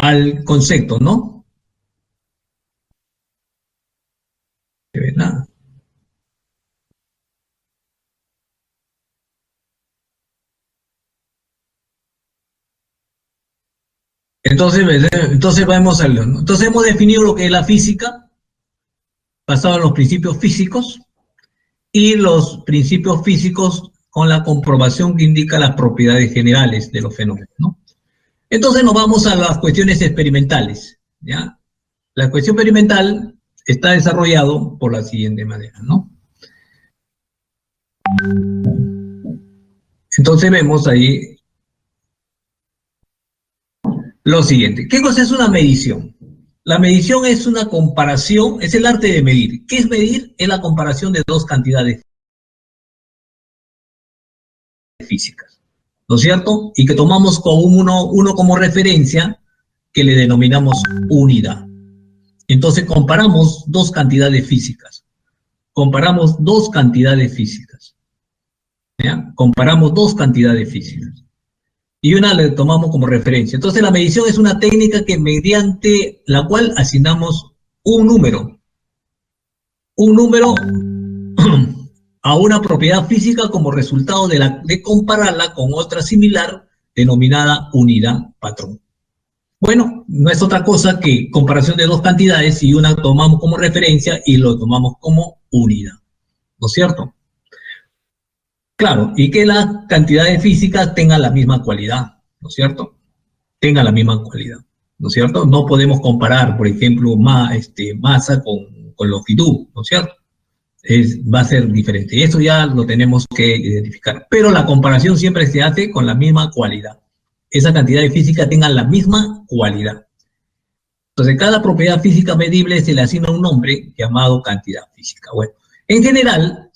al concepto, ¿no? No se ve nada. Entonces vamos a leer, ¿no? Entonces hemos definido lo que es la física, basado en los principios físicos, y los principios físicos con la comprobación que indica las propiedades generales de los fenómenos, ¿no? Entonces nos vamos a las cuestiones experimentales, ¿ya? La cuestión experimental está desarrollado por la siguiente manera, ¿no? Entonces vemos ahí lo siguiente. ¿Qué cosa es una medición? La medición es una comparación, es el arte de medir. ¿Qué es medir? Es la comparación de dos cantidades físicas, ¿no es cierto? Y que tomamos como uno como referencia, que le denominamos unidad. Entonces comparamos dos cantidades físicas. Comparamos dos cantidades físicas. ¿Ya? Comparamos dos cantidades físicas. Y una le tomamos como referencia. Entonces la medición es una técnica que mediante la cual asignamos un número a una propiedad física como resultado de compararla con otra similar denominada unidad patrón. Bueno, no es otra cosa que comparación de dos cantidades y una tomamos como referencia y lo tomamos como unidad, ¿no es cierto? Claro, y que las cantidades físicas tengan la misma cualidad, ¿no es cierto? Tengan la misma cualidad, ¿no es cierto? No podemos comparar, por ejemplo, masa con longitud, ¿no es cierto? Va a ser diferente. Y eso ya lo tenemos que identificar. Pero la comparación siempre se hace con la misma cualidad. Esa cantidad de física tenga la misma cualidad. Entonces, cada propiedad física medible se le asigna un nombre llamado cantidad física. Bueno, en general,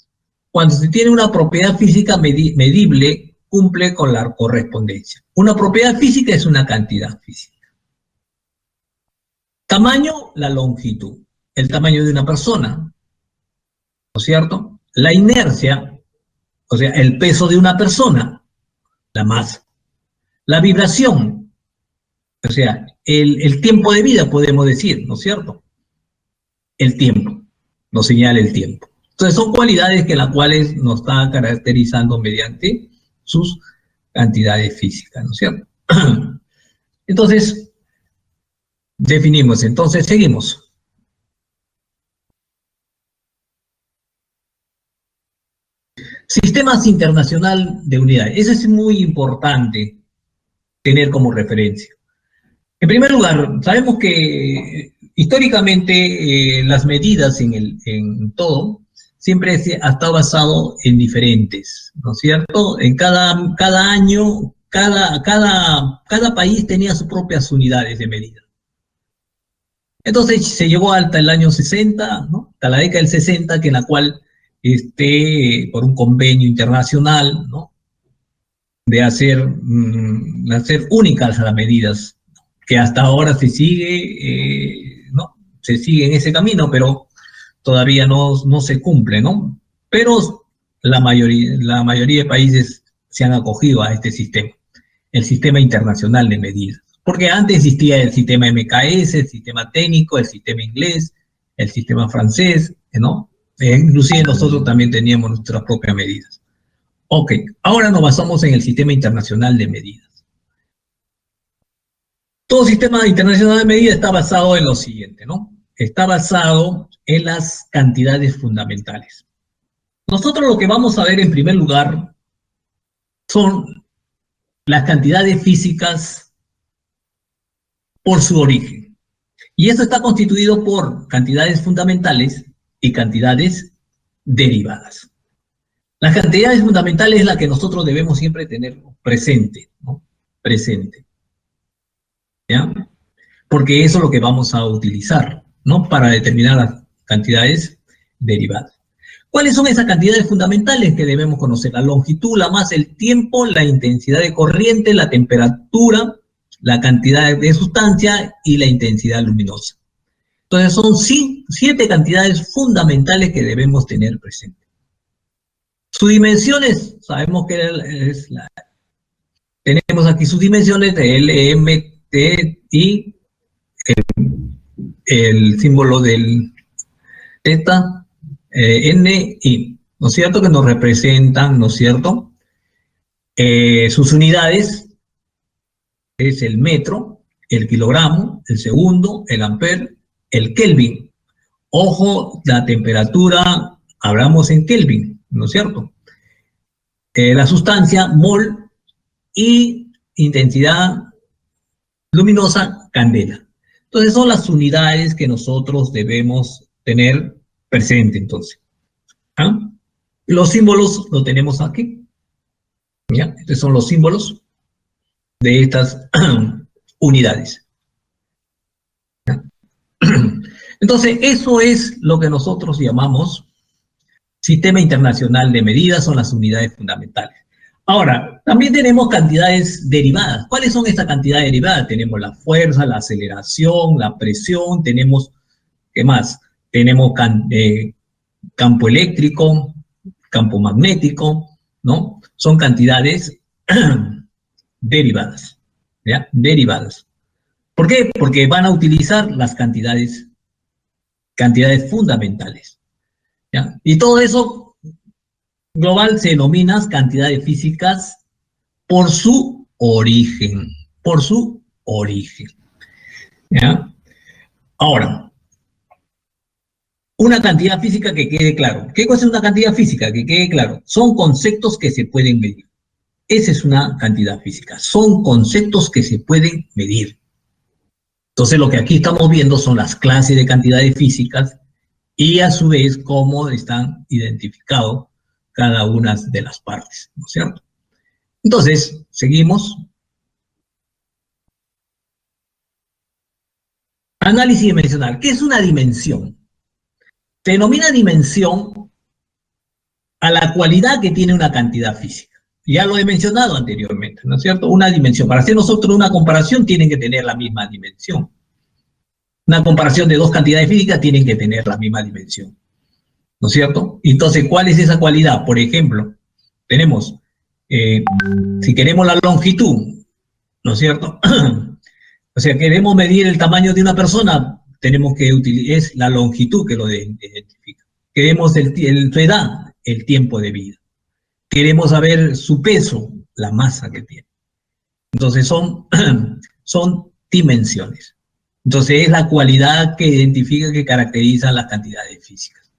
cuando se tiene una propiedad física medible, cumple con la correspondencia. Una propiedad física es una cantidad física. Tamaño, la longitud. El tamaño de una persona, ¿no es cierto? La inercia, o sea, el peso de una persona, la masa. La vibración, o sea, el tiempo de vida, podemos decir, ¿no es cierto? El tiempo, nos señala el tiempo. Entonces son cualidades que las cuales nos están caracterizando mediante sus cantidades físicas, ¿no es cierto? Entonces, definimos, entonces seguimos. Sistemas internacional de unidades. Eso es muy importante tener como referencia. En primer lugar, sabemos que históricamente las medidas en todo siempre ha estado basado en diferentes, ¿no es cierto? En cada año, cada país tenía sus propias unidades de medida. Entonces se llegó hasta el año 60, ¿no? Hasta la década del 60, que en la cual, por un convenio internacional, ¿no? De hacer únicas las medidas, que hasta ahora se sigue, ¿no? Se sigue en ese camino, pero todavía no se cumple, ¿no? Pero la mayoría de países se han acogido a este sistema, el sistema internacional de medidas. Porque antes existía el sistema MKS, el sistema técnico, el sistema inglés, el sistema francés, ¿no? Inclusive nosotros también teníamos nuestras propias medidas. Ok, ahora nos basamos en el sistema internacional de medidas. Todo sistema internacional de medidas está basado en lo siguiente, ¿no? Está basado en las cantidades fundamentales. Nosotros lo que vamos a ver en primer lugar son las cantidades físicas por su origen. Y eso está constituido por cantidades fundamentales y cantidades derivadas. Las cantidades fundamentales es la que nosotros debemos siempre tener presente, ¿no? Presente. ¿Ya? Porque eso es lo que vamos a utilizar, ¿no? Para determinar las cantidades derivadas. ¿Cuáles son esas cantidades fundamentales que debemos conocer? La longitud, la masa, el tiempo, la intensidad de corriente, la temperatura, la cantidad de sustancia y la intensidad luminosa. Entonces son 7 cantidades fundamentales que debemos tener presentes. Sus dimensiones, sabemos que tenemos aquí sus dimensiones de L, M, T y el símbolo del teta, N, I, ¿no es cierto? Que nos representan, ¿no es cierto? Sus unidades es el metro, el kilogramo, el segundo, el amper, el kelvin. Ojo, la temperatura, hablamos en kelvin, ¿no es cierto? La sustancia, mol, y intensidad luminosa, candela. Entonces son las unidades que nosotros debemos tener presente entonces. ¿Ah? Los símbolos los tenemos aquí. ¿Ya? Estos son los símbolos de estas unidades. ¿Ya? Entonces, eso es lo que nosotros llamamos Sistema Internacional de Medidas, son las unidades fundamentales. Ahora, también tenemos cantidades derivadas. ¿Cuáles son estas cantidades derivadas? Tenemos la fuerza, la aceleración, la presión, tenemos, ¿qué más? Tenemos campo eléctrico, campo magnético, ¿no? Son cantidades derivadas, ¿ya? Derivadas. ¿Por qué? Porque van a utilizar las cantidades fundamentales, ¿ya? Y todo eso global se denomina cantidades físicas por su origen, ¿ya? Ahora, una cantidad física que quede claro. ¿Qué cosa es una cantidad física? Que quede claro. Son conceptos que se pueden medir. Esa es una cantidad física. Son conceptos que se pueden medir. Entonces, lo que aquí estamos viendo son las clases de cantidades físicas y, a su vez, cómo están identificados cada una de las partes, ¿no es cierto? Entonces, seguimos. Análisis dimensional. ¿Qué es una dimensión? Se denomina dimensión a la cualidad que tiene una cantidad física. Ya lo he mencionado anteriormente, ¿no es cierto? Una dimensión. Para hacer nosotros una comparación, tienen que tener la misma dimensión. Una comparación de dos cantidades físicas tienen que tener la misma dimensión, ¿no es cierto? Entonces, ¿cuál es esa cualidad? Por ejemplo, tenemos, si queremos la longitud, ¿no es cierto? O sea, queremos medir el tamaño de una persona, tenemos que utilizar, es la longitud que lo identifica. Queremos su edad, el tiempo de vida. Queremos saber su peso, la masa que tiene. Entonces son dimensiones. Entonces es la cualidad que identifica, que caracteriza las cantidades físicas.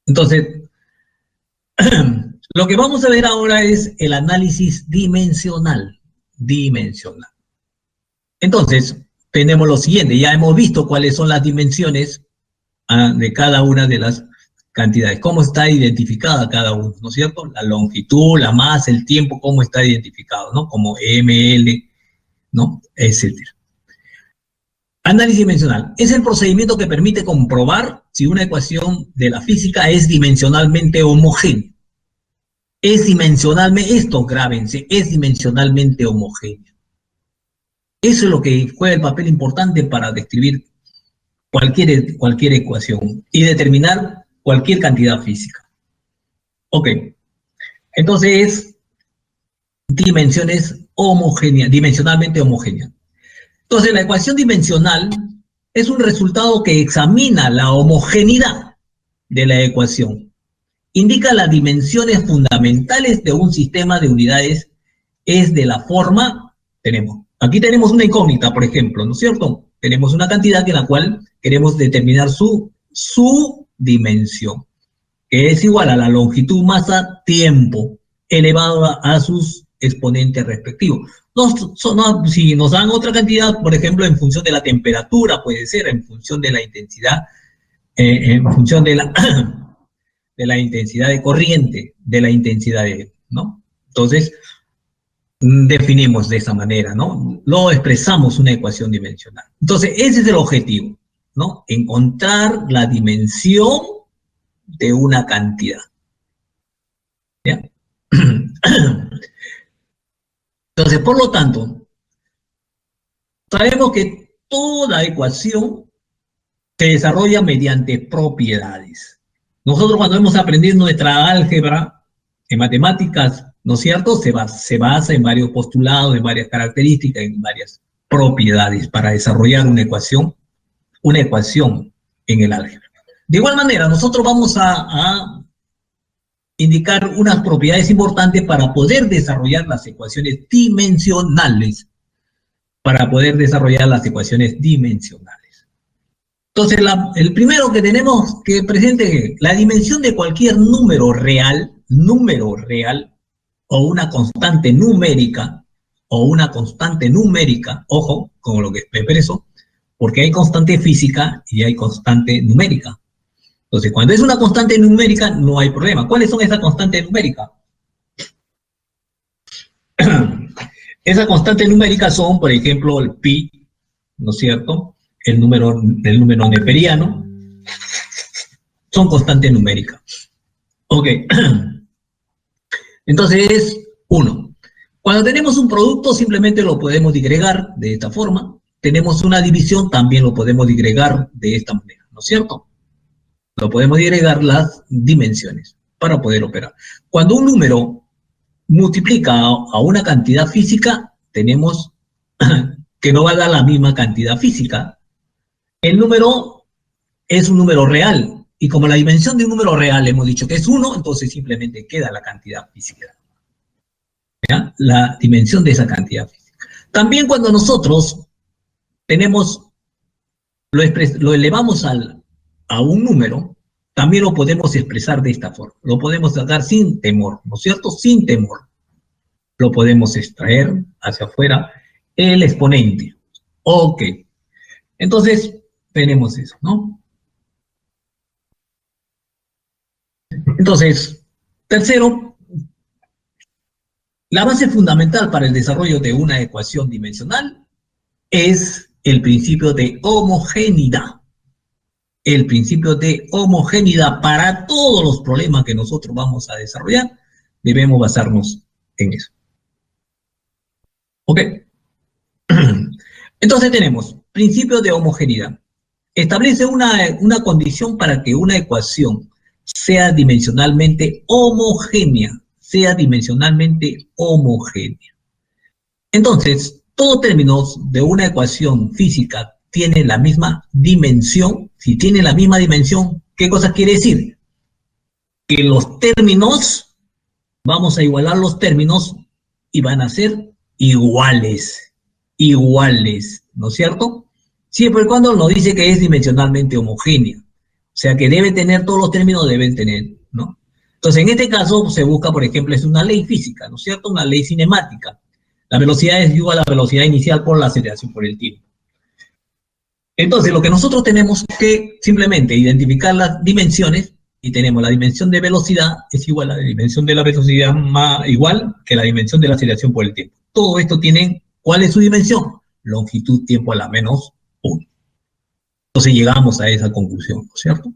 Entonces, lo que vamos a ver ahora es el análisis dimensional. Entonces, tenemos lo siguiente, ya hemos visto cuáles son las dimensiones de cada una de las cantidades, cómo está identificada cada uno, ¿no es cierto? La longitud, la masa, el tiempo, cómo está identificado, ¿no? Como ml, ¿no? Etcétera. Análisis dimensional. Es el procedimiento que permite comprobar si una ecuación de la física es dimensionalmente homogénea. Es dimensionalmente, esto grábense, es dimensionalmente homogénea. Eso es lo que juega el papel importante para describir cualquier ecuación y determinar cualquier cantidad física. Ok. Entonces es dimensionalmente homogénea. Entonces la ecuación dimensional es un resultado que examina la homogeneidad de la ecuación. Indica las dimensiones fundamentales de un sistema de unidades. Es de la forma, aquí tenemos una incógnita, por ejemplo, ¿no es cierto? Tenemos una cantidad en la cual queremos determinar su dimensión, que es igual a la longitud, masa, tiempo, elevado a sus exponentes respectivos. Si nos dan otra cantidad, por ejemplo, en función de la temperatura, puede ser, en función de la intensidad, en función de la intensidad de corriente, de la intensidad ¿no? Entonces, definimos de esa manera, ¿no? Lo expresamos una ecuación dimensional. Entonces, ese es el objetivo, ¿no? Encontrar la dimensión de una cantidad. ¿Ya? Entonces, por lo tanto, sabemos que toda ecuación se desarrolla mediante propiedades. Nosotros cuando hemos aprendido nuestra álgebra en matemáticas, ¿no es cierto? Se basa en varios postulados, en varias características, en varias propiedades para desarrollar una ecuación en el álgebra. De igual manera, nosotros vamos a indicar unas propiedades importantes para poder desarrollar las ecuaciones dimensionales. Entonces, el primero que tenemos que presente es la dimensión de cualquier número real, o una constante numérica, ojo, con lo que expreso, porque hay constante física y hay constante numérica. Entonces, cuando es una constante numérica, no hay problema. ¿Cuáles son esas constantes numéricas? Esas constantes numéricas son, por ejemplo, el pi, ¿no es cierto? El número neperiano. Son constantes numéricas. Ok. Entonces, 1. Cuando tenemos un producto, simplemente lo podemos digregar de esta forma. Tenemos una división, también lo podemos digregar de esta manera, ¿no es cierto? Lo podemos digregar las dimensiones para poder operar. Cuando un número multiplica a una cantidad física, tenemos que no va a dar la misma cantidad física. El número es un número real, y como la dimensión de un número real hemos dicho que es 1, entonces simplemente queda la cantidad física. ¿Ya? La dimensión de esa cantidad física. También cuando nosotros lo elevamos a un número, también lo podemos expresar de esta forma. Lo podemos sacar sin temor, ¿no es cierto? Sin temor. Lo podemos extraer hacia afuera el exponente. Ok. Entonces, tenemos eso, ¿no? Entonces, tercero, la base fundamental para el desarrollo de una ecuación dimensional es el principio de homogeneidad. El principio de homogeneidad para todos los problemas que nosotros vamos a desarrollar, debemos basarnos en eso. ¿Ok? Entonces tenemos principio de homogeneidad. Establece una condición para que una ecuación sea dimensionalmente homogénea. Entonces, todos términos de una ecuación física tienen la misma dimensión. Si tienen la misma dimensión, ¿qué cosa quiere decir? Que los términos, vamos a igualar los términos y van a ser iguales, ¿no es cierto? Siempre y cuando nos dice que es dimensionalmente homogénea. O sea que debe tener, todos los términos deben tener, ¿no? Entonces, en este caso se busca, por ejemplo, es una ley física, ¿no es cierto? Una ley cinemática. La velocidad es igual a la velocidad inicial por la aceleración por el tiempo. Entonces, lo que nosotros tenemos que simplemente identificar las dimensiones, y tenemos la dimensión de velocidad es igual a la dimensión de la velocidad igual que la dimensión de la aceleración por el tiempo. Todo esto tiene, ¿cuál es su dimensión? Longitud tiempo a la menos 1. Entonces llegamos a esa conclusión, ¿no es cierto?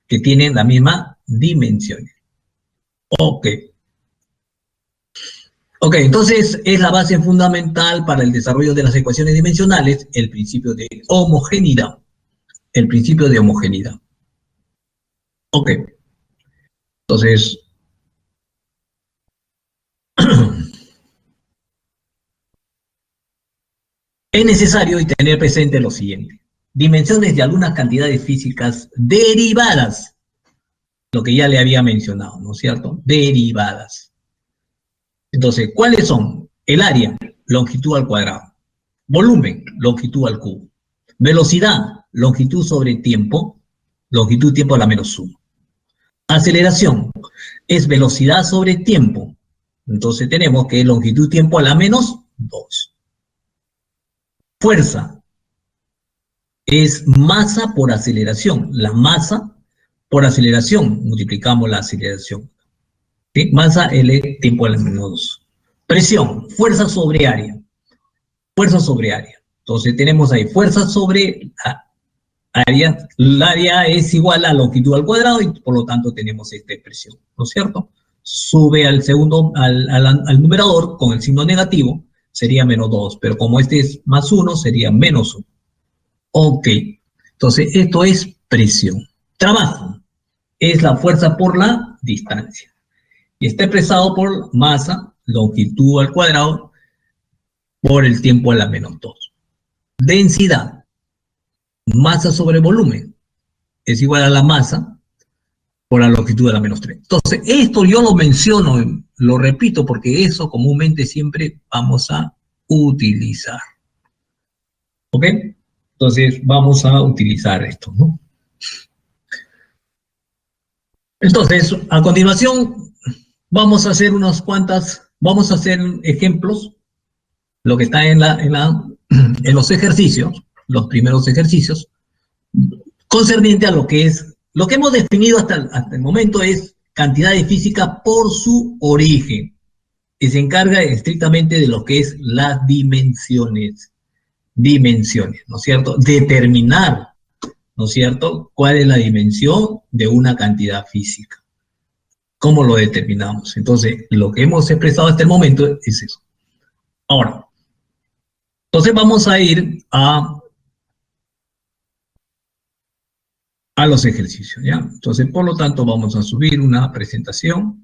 Que tienen la misma dimensión. Ok. Ok, entonces es la base fundamental para el desarrollo de las ecuaciones dimensionales, el principio de homogeneidad. El principio de homogeneidad. Ok. Entonces, es necesario tener presente lo siguiente. Dimensiones de algunas cantidades físicas derivadas. Lo que ya le había mencionado, ¿no es cierto? Derivadas. Entonces, ¿cuáles son? El área, longitud al cuadrado. Volumen, longitud al cubo. Velocidad, longitud sobre tiempo, longitud tiempo a la menos 1. Aceleración, es velocidad sobre tiempo. Entonces tenemos que longitud tiempo a la menos 2. Fuerza, es masa por aceleración. La masa por aceleración, multiplicamos la aceleración. ¿Sí? Masa L tiempo a la menos 2. Presión, fuerza sobre área. Fuerza sobre área. Entonces tenemos ahí fuerza sobre área. El área es igual a longitud al cuadrado y por lo tanto tenemos esta expresión, ¿no es cierto? Sube al segundo, al numerador con el signo negativo, sería menos 2, pero como este es más 1, sería menos 1. Ok, entonces esto es presión. Trabajo es la fuerza por la distancia. Y está expresado por masa, longitud al cuadrado, por el tiempo a la menos 2. densidad, masa sobre volumen, es igual a la masa por la longitud de la menos 3. Entonces, esto yo lo menciono, lo repito, porque eso comúnmente siempre vamos a utilizar. ¿Ok? Entonces, vamos a utilizar esto, ¿no? Entonces, a continuación, vamos a hacer vamos a hacer ejemplos, lo que está en los ejercicios, los primeros ejercicios, concerniente a lo que hemos definido hasta el momento es cantidad de física por su origen, y se encarga estrictamente de lo que es las dimensiones, ¿no es cierto? Determinar, ¿no es cierto?, cuál es la dimensión de una cantidad física. ¿Cómo lo determinamos? Entonces, lo que hemos expresado hasta el momento es eso. Ahora, entonces vamos a ir a los ejercicios, ¿ya? Entonces, por lo tanto, vamos a subir una presentación.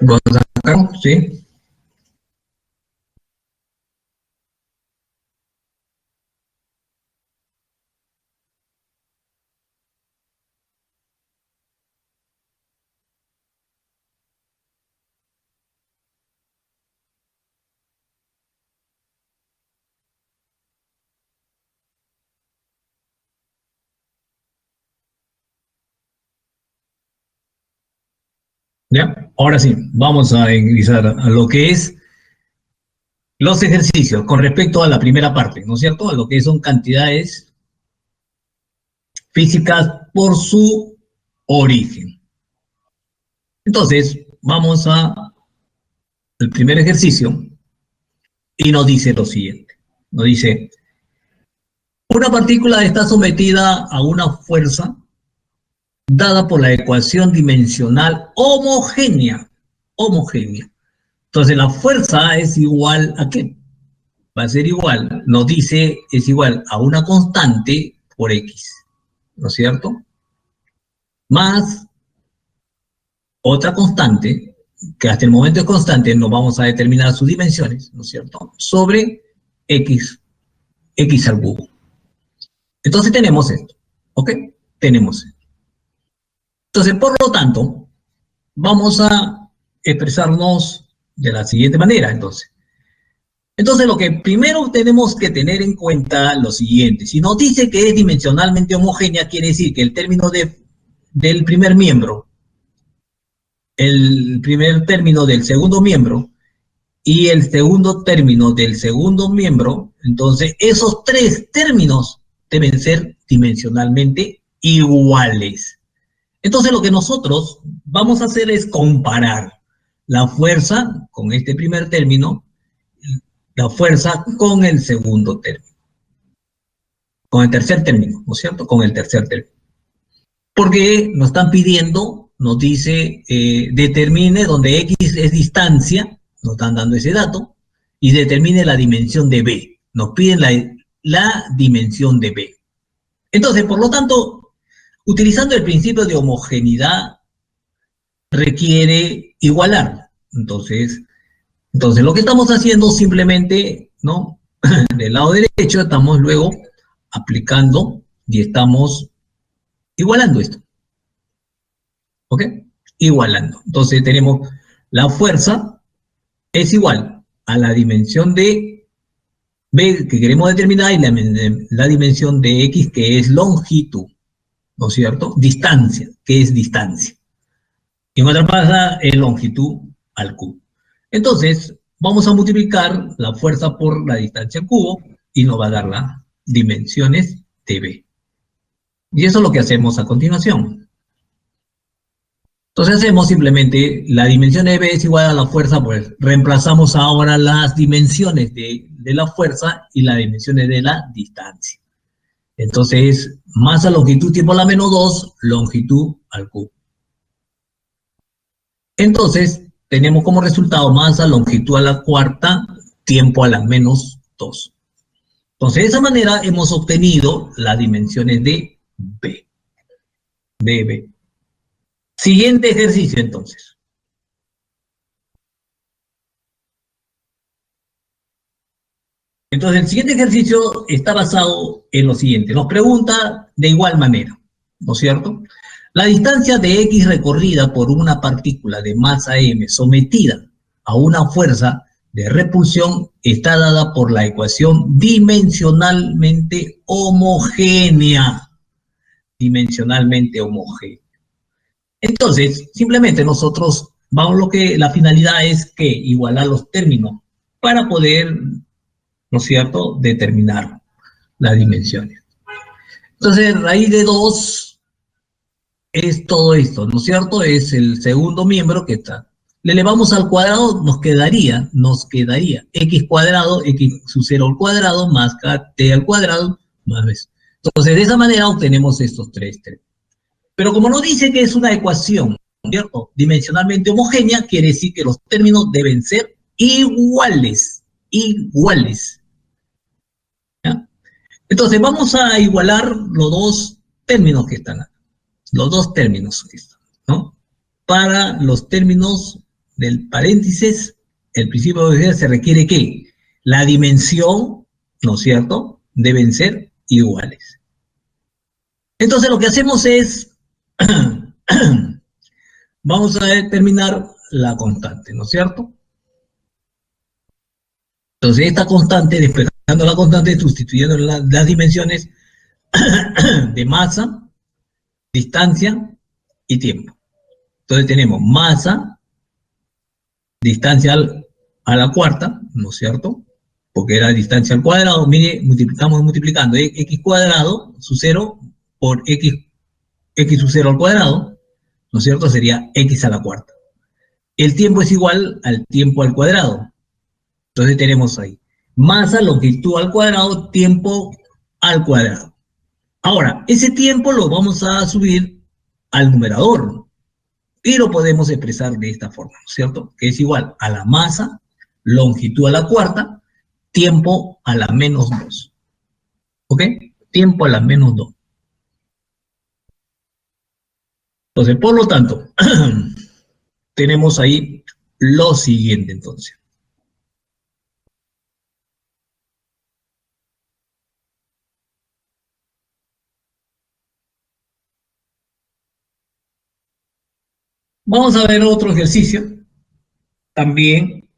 ¿Vamos a sacar? ¿Sí? ¿Ya? Ahora sí, vamos a ingresar a lo que es los ejercicios con respecto a la primera parte, ¿no es cierto? A lo que son cantidades físicas por su origen. Entonces, vamos al primer ejercicio y nos dice lo siguiente. Nos dice, una partícula está sometida a una fuerza dada por la ecuación dimensional homogénea. Entonces, la fuerza es igual a ¿qué? Va a ser igual, nos dice, es igual a una constante por X, ¿no es cierto? Más otra constante, que hasta el momento es constante, no vamos a determinar sus dimensiones, ¿no es cierto? Sobre X al cubo. Entonces tenemos esto, ¿ok? Tenemos esto. Entonces, por lo tanto, vamos a expresarnos de la siguiente manera, entonces. Entonces, lo que primero tenemos que tener en cuenta lo siguiente. Si nos dice que es dimensionalmente homogénea, quiere decir que el término del primer miembro, el primer término del segundo miembro y el segundo término del segundo miembro, entonces esos tres términos deben ser dimensionalmente iguales. Entonces, lo que nosotros vamos a hacer es comparar la fuerza con este primer término, la fuerza con el segundo término, con el tercer término, ¿no es cierto? Con el tercer término. Porque nos están pidiendo, nos dice, determine donde X es distancia, nos están dando ese dato, y determine la dimensión de B. Nos piden la dimensión de B. Entonces, por lo tanto, utilizando el principio de homogeneidad, requiere igualar. Entonces, lo que estamos haciendo simplemente, ¿no? Del lado derecho estamos luego aplicando y estamos igualando esto. ¿Ok? Igualando. Entonces tenemos la fuerza es igual a la dimensión de B que queremos determinar y la dimensión de X que es longitud, ¿no es cierto? Distancia, que es distancia. En otra palabra, es longitud al cubo. Entonces, vamos a multiplicar la fuerza por la distancia al cubo y nos va a dar las dimensiones de B. Y eso es lo que hacemos a continuación. Entonces hacemos simplemente, la dimensión de B es igual a la fuerza, pues reemplazamos ahora las dimensiones de la fuerza y las dimensiones de la distancia. Entonces, masa, longitud, tiempo a la menos 2, longitud al cubo. Entonces, tenemos como resultado masa, longitud a la cuarta, tiempo a la menos 2. Entonces, de esa manera hemos obtenido las dimensiones de B. De B. Siguiente ejercicio, entonces. Entonces, el siguiente ejercicio está basado en lo siguiente. Nos pregunta de igual manera, ¿no es cierto? La distancia de X recorrida por una partícula de masa M sometida a una fuerza de repulsión está dada por la ecuación dimensionalmente homogénea. Dimensionalmente homogénea. Entonces, simplemente nosotros la finalidad es que igualar los términos para poder, ¿no es cierto?, determinar las dimensiones. Entonces, raíz de 2 es todo esto, ¿no es cierto? Es el segundo miembro que está. Le elevamos al cuadrado, nos quedaría x cuadrado, x sub 0 al cuadrado, más kt al cuadrado, más b. Entonces, de esa manera obtenemos estos tres términos. Pero como nos dice que es una ecuación, ¿cierto?, dimensionalmente homogénea, quiere decir que los términos deben ser iguales. Iguales. ¿Ya? Entonces, vamos a igualar los dos términos que están acá. Los dos términos que están, ¿no? Para los términos del paréntesis, el principio de se requiere que la dimensión, ¿no es cierto?, deben ser iguales. Entonces, lo que hacemos es vamos a determinar la constante, ¿no es cierto? Entonces, esta constante, despejando la constante, sustituyendo las dimensiones de masa, distancia y tiempo. Entonces, tenemos masa, distancia a la cuarta, ¿no es cierto? Porque era distancia al cuadrado. Mire, estamos multiplicando x cuadrado sub 0 por x sub 0 al cuadrado, ¿no es cierto? Sería x a la cuarta. El tiempo es igual al tiempo al cuadrado. Entonces tenemos ahí masa, longitud al cuadrado, tiempo al cuadrado. Ahora, ese tiempo lo vamos a subir al numerador y lo podemos expresar de esta forma, ¿no es cierto? Que es igual a la masa, longitud a la cuarta, tiempo a la menos 2. ¿Ok? Tiempo a la menos 2. Entonces, por lo tanto, tenemos ahí lo siguiente, entonces. Vamos a ver otro ejercicio, también,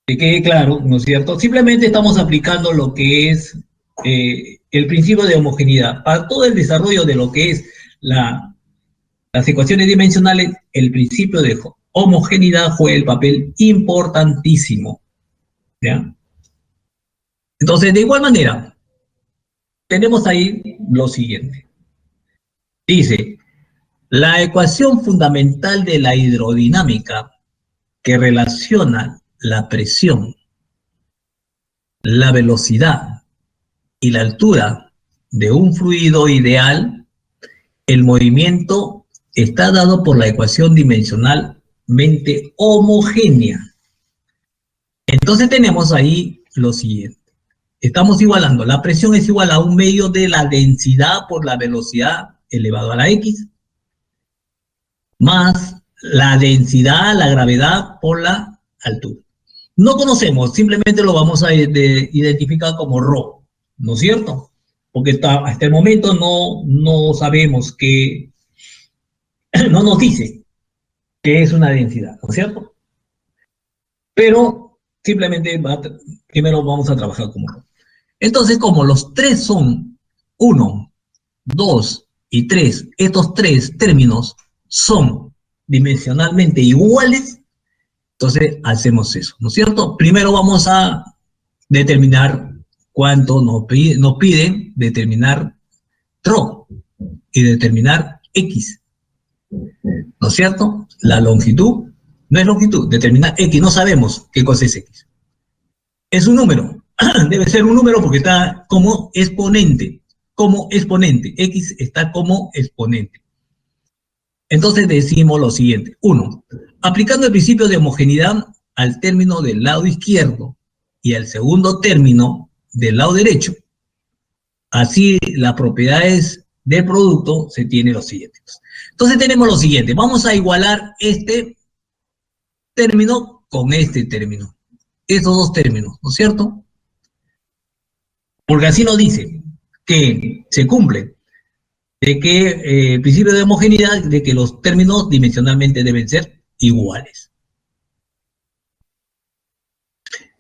que quede claro, ¿no es cierto? Simplemente estamos aplicando lo que es el principio de homogeneidad. Para todo el desarrollo de lo que es las ecuaciones dimensionales, el principio de homogeneidad juega el papel importantísimo, ¿ya? Entonces, de igual manera, tenemos ahí lo siguiente. Dice, la ecuación fundamental de la hidrodinámica que relaciona la presión, la velocidad y la altura de un fluido ideal, el movimiento está dado por la ecuación dimensionalmente homogénea. Entonces tenemos ahí lo siguiente. Estamos igualando, la presión es igual a un medio de la densidad por la velocidad elevado a la x, más la densidad, la gravedad por la altura. No conocemos, simplemente lo vamos a identificar como ρ, ¿no es cierto? Porque hasta el momento no sabemos que, no nos dice que es una densidad, ¿no es cierto? Pero simplemente primero vamos a trabajar como ρ. Entonces, como los tres son 1, 2 y 3, estos tres términos son dimensionalmente iguales, entonces hacemos eso, ¿no es cierto? Primero vamos a determinar cuánto nos piden determinar ρ y determinar x. ¿no es cierto? La longitud no es longitud, determina X, no sabemos qué cosa es X. Es un número, debe ser un número porque está como exponente, X está como exponente. Entonces decimos lo siguiente. 1. Aplicando el principio de homogeneidad al término del lado izquierdo y al segundo término del lado derecho, así las propiedades del producto se tienen los siguientes. Entonces tenemos lo siguiente. Vamos a igualar este término con este término. Estos dos términos, ¿no es cierto? Porque así nos dice que se cumple de que el principio de homogeneidad, de que los términos dimensionalmente deben ser iguales.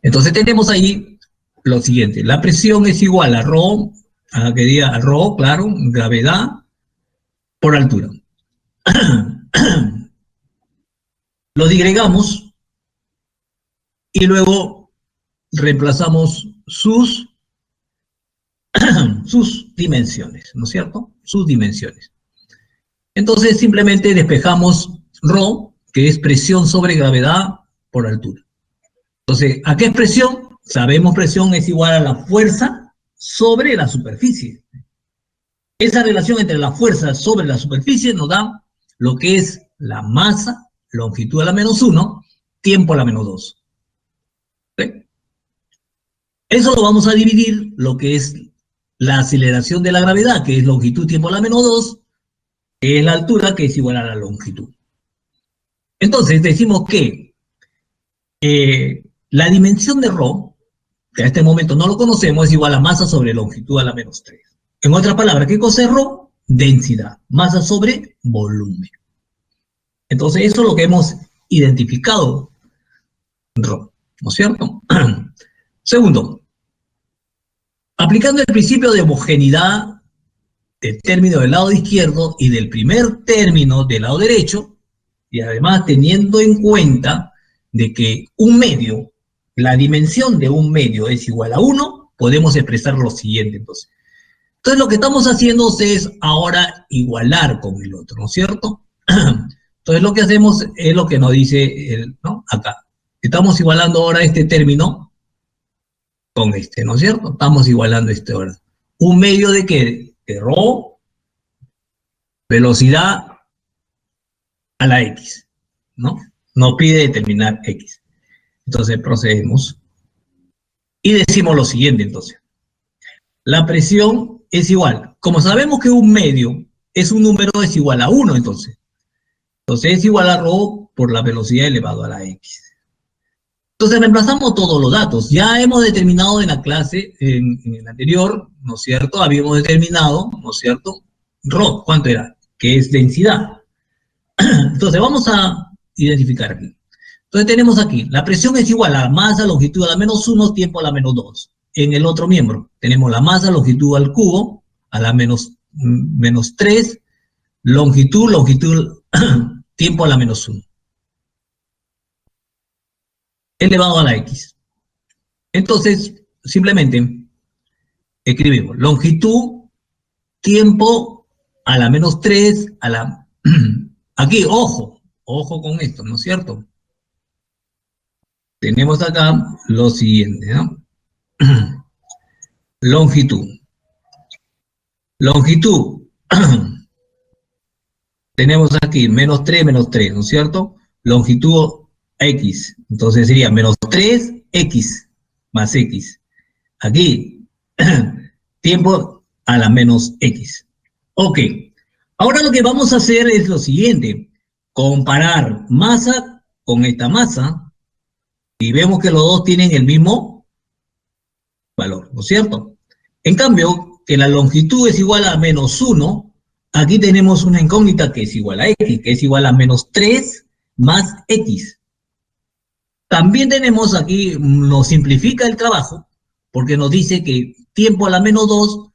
Entonces tenemos ahí lo siguiente. La presión es igual a ρ, que diga ρ, claro, gravedad por altura. Lo digregamos y luego reemplazamos sus dimensiones, ¿no es cierto? Sus dimensiones. Entonces simplemente despejamos ρ, que es presión sobre gravedad por altura. Entonces, ¿a qué es presión? Sabemos presión es igual a la fuerza sobre la superficie. Esa relación entre la fuerza sobre la superficie nos da lo que es la masa, longitud a la menos 1, tiempo a la menos 2. ¿Sí? Eso lo vamos a dividir, lo que es la aceleración de la gravedad, que es longitud, tiempo a la menos 2, que es la altura, que es igual a la longitud. Entonces, decimos que la dimensión de ρ, que a este momento no lo conocemos, es igual a masa sobre longitud a la menos 3. En otras palabras, ¿qué cosa es ρ? Densidad, masa sobre volumen. Entonces, eso es lo que hemos identificado, ρ, ¿no es cierto? Segundo, aplicando el principio de homogeneidad del término del lado izquierdo y del primer término del lado derecho, y además teniendo en cuenta de que un medio, la dimensión de un medio es igual a 1, podemos expresar lo siguiente, entonces. Entonces lo que estamos haciendo es ahora igualar con el otro, ¿no es cierto? Entonces lo que hacemos es lo que nos dice ¿no? Acá. Estamos igualando ahora este término con este, ¿no es cierto? Estamos igualando este ahora. ¿Un medio de qué? De ρ, velocidad a la X, ¿no? Nos pide determinar X. Entonces procedemos y decimos lo siguiente, entonces. La presión es igual. Como sabemos que un medio es un número, es igual a 1, entonces. Entonces es igual a ρ por la velocidad elevado a la X. Entonces reemplazamos todos los datos. Ya hemos determinado en la clase, en el anterior, ¿no es cierto? Habíamos determinado, ¿no es cierto? ρ, ¿cuánto era? Que es densidad. Entonces vamos a identificar aquí. Entonces tenemos aquí, la presión es igual a masa, longitud a la menos 1, tiempo a la menos 2. En el otro miembro tenemos la masa, longitud al cubo, a la menos 3, longitud, tiempo a la menos 1. Elevado a la X. Entonces, simplemente escribimos longitud, tiempo a la menos 3, a la... Aquí, ojo con esto, ¿no es cierto? Tenemos acá lo siguiente, ¿no? Longitud. Tenemos aquí menos 3, ¿no es cierto? Longitud X. Entonces sería menos 3X más X. Aquí, tiempo a la menos X. Ok. Ahora lo que vamos a hacer es lo siguiente. Comparar masa con esta masa. Y vemos que los dos tienen el mismo valor, ¿no es cierto? En cambio, que la longitud es igual a menos 1, aquí tenemos una incógnita que es igual a X, que es igual a menos 3 más X. También tenemos aquí, nos simplifica el trabajo, porque nos dice que tiempo a la menos 2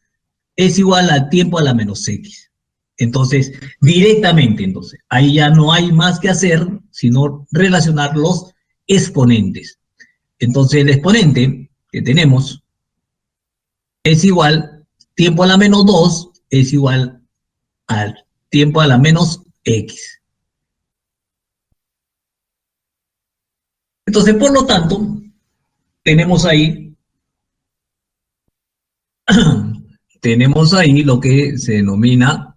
es igual a tiempo a la menos X. Entonces, directamente, entonces, ahí ya no hay más que hacer, sino relacionar los exponentes. Entonces, el exponente que tenemos es igual, tiempo a la menos 2 es igual al tiempo a la menos X. Entonces, por lo tanto, tenemos ahí, tenemos ahí lo que se denomina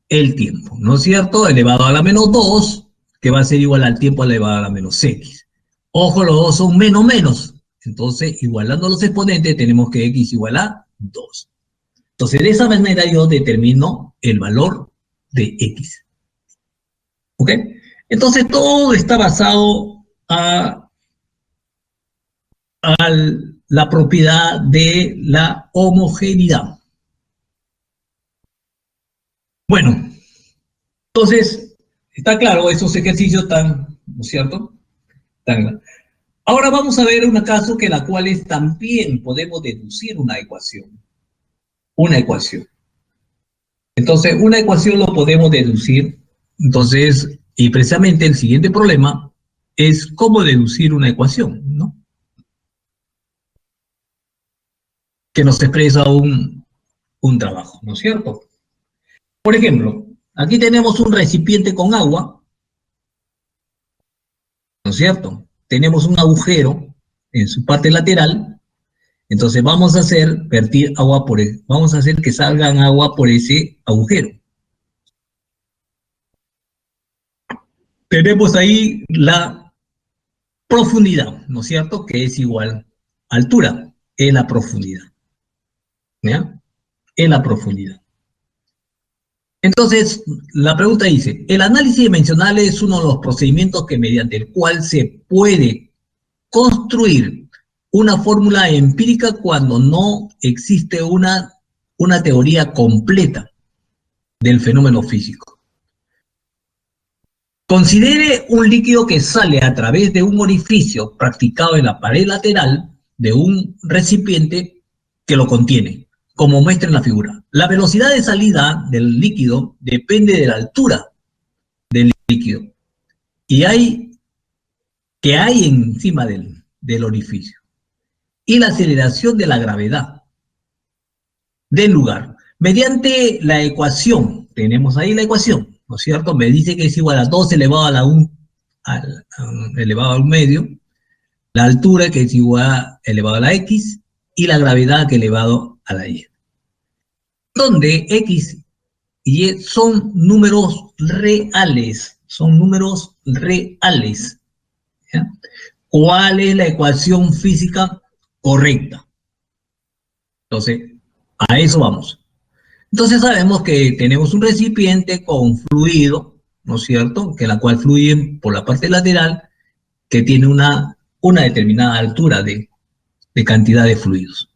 el tiempo, ¿no es cierto? Elevado a la menos 2, que va a ser igual al tiempo elevado a la menos x. Ojo, los dos son menos menos. Entonces, igualando los exponentes, tenemos que x igual a 2. Entonces, de esa manera yo determino el valor de x. ¿Ok? Entonces, todo está basado a la propiedad de la homogeneidad. Bueno, entonces, está claro, esos ejercicios están, ¿no es cierto? Están. Ahora vamos a ver un caso que la cual también podemos deducir una ecuación. Una ecuación. Entonces, una ecuación lo podemos deducir. Entonces, y precisamente el siguiente problema es cómo deducir una ecuación, ¿no? Que nos expresa un trabajo, ¿no es cierto? Por ejemplo, aquí tenemos un recipiente con agua, ¿no es cierto? Tenemos un agujero en su parte lateral, entonces vamos a hacer vertir agua vamos a hacer que salgan agua por ese agujero. Tenemos ahí la profundidad, ¿no es cierto? Que es igual a altura, es la profundidad, ¿ya? Es la profundidad. Entonces, la pregunta dice, el análisis dimensional es uno de los procedimientos que mediante el cual se puede construir una fórmula empírica cuando no existe una teoría completa del fenómeno físico. Considere un líquido que sale a través de un orificio practicado en la pared lateral de un recipiente que lo contiene, como muestra en la figura. La velocidad de salida del líquido depende de la altura del líquido y hay encima del orificio y la aceleración de la gravedad del lugar. Mediante la ecuación, tenemos ahí la ecuación, ¿no es cierto? Me dice que es igual a 2 elevado a la 1 elevado a 1 medio, la altura que es igual a elevado a la x y la gravedad que elevado a la y. Donde x y y son números reales, ¿ya? ¿Cuál es la ecuación física correcta? Entonces, a eso vamos. Entonces sabemos que tenemos un recipiente con fluido, ¿no es cierto? Que la cual fluye por la parte lateral, que tiene una determinada altura de cantidad de fluidos.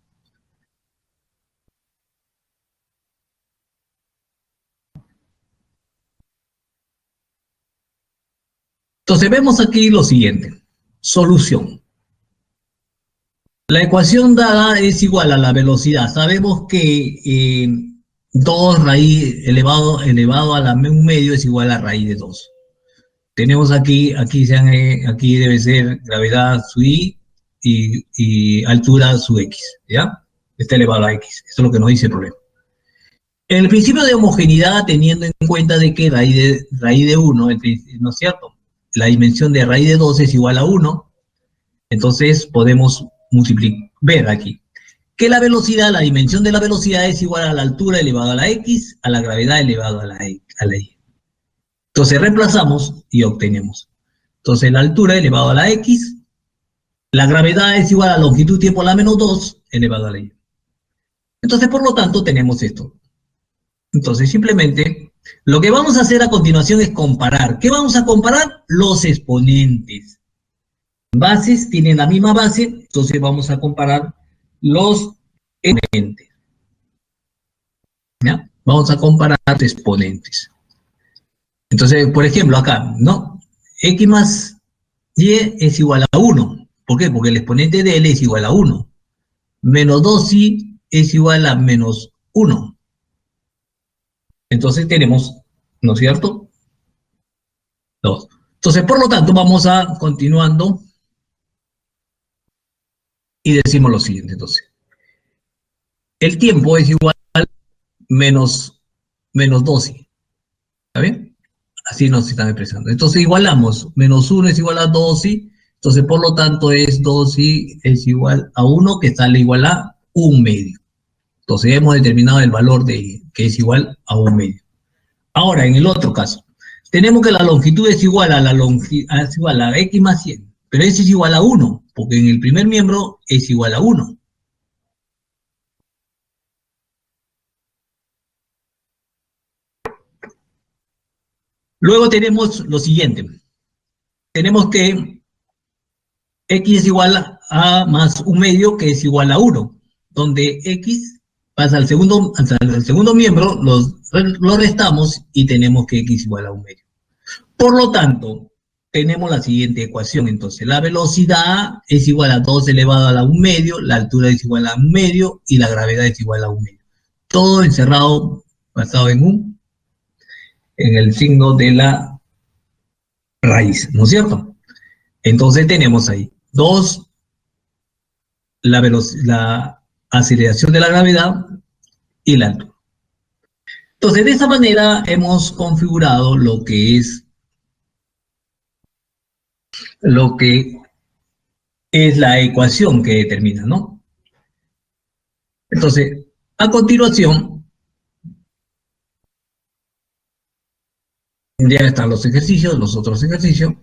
Entonces vemos aquí lo siguiente. Solución. La ecuación dada es igual a la velocidad. Sabemos que 2 raíz elevado a la 1 medio es igual a raíz de 2. Tenemos aquí debe ser gravedad su y altura su x, ¿ya? Está elevado a x. Eso es lo que nos dice el problema. El principio de homogeneidad, teniendo en cuenta de que raíz de 1, ¿no es cierto? La dimensión de raíz de 2 es igual a 1, entonces podemos ver aquí que la velocidad, la dimensión de la velocidad es igual a la altura elevado a la x, a la gravedad elevado a la y. Entonces reemplazamos y obtenemos. Entonces la altura elevado a la x, la gravedad es igual a la longitud tiempo a la menos 2 elevado a la y. Entonces, por lo tanto, tenemos esto. Entonces, simplemente, lo que vamos a hacer a continuación es comparar. ¿Qué vamos a comparar? Los exponentes. Bases tienen la misma base, entonces vamos a comparar los exponentes. ¿Ya? Vamos a comparar los exponentes. Entonces, por ejemplo, acá, ¿no? X más Y es igual a 1. ¿Por qué? Porque el exponente de L es igual a 1. Menos 2Y es igual a menos 1. Entonces tenemos, ¿no es cierto? 2. Entonces, por lo tanto, vamos a continuando y decimos lo siguiente, entonces. El tiempo es igual a menos 12. ¿Está bien? Así nos están expresando. Entonces igualamos, menos 1 es igual a 2i, entonces por lo tanto es 2i es igual a 1, que sale igual a 1/2. Entonces hemos determinado el valor de que es igual a 1/2. Ahora, en el otro caso, tenemos que la longitud es igual a es igual a x más 100, pero ese es igual a 1, porque en el primer miembro es igual a 1. Luego tenemos lo siguiente. Tenemos que x es igual a más 1/2, que es igual a 1, donde x pasa al segundo miembro, lo restamos y tenemos que x igual a 1/2. Por lo tanto, tenemos la siguiente ecuación. Entonces, la velocidad es igual a 2 elevado a la 1/2, la altura es igual a 1/2 y la gravedad es igual a 1/2. Todo encerrado, basado en el signo de la raíz, ¿no es cierto? Entonces tenemos ahí 2, la aceleración de la gravedad y la altura. Entonces, de esa manera hemos configurado lo que es la ecuación que determina, ¿no? Entonces, a continuación, ya están los ejercicios, los otros ejercicios,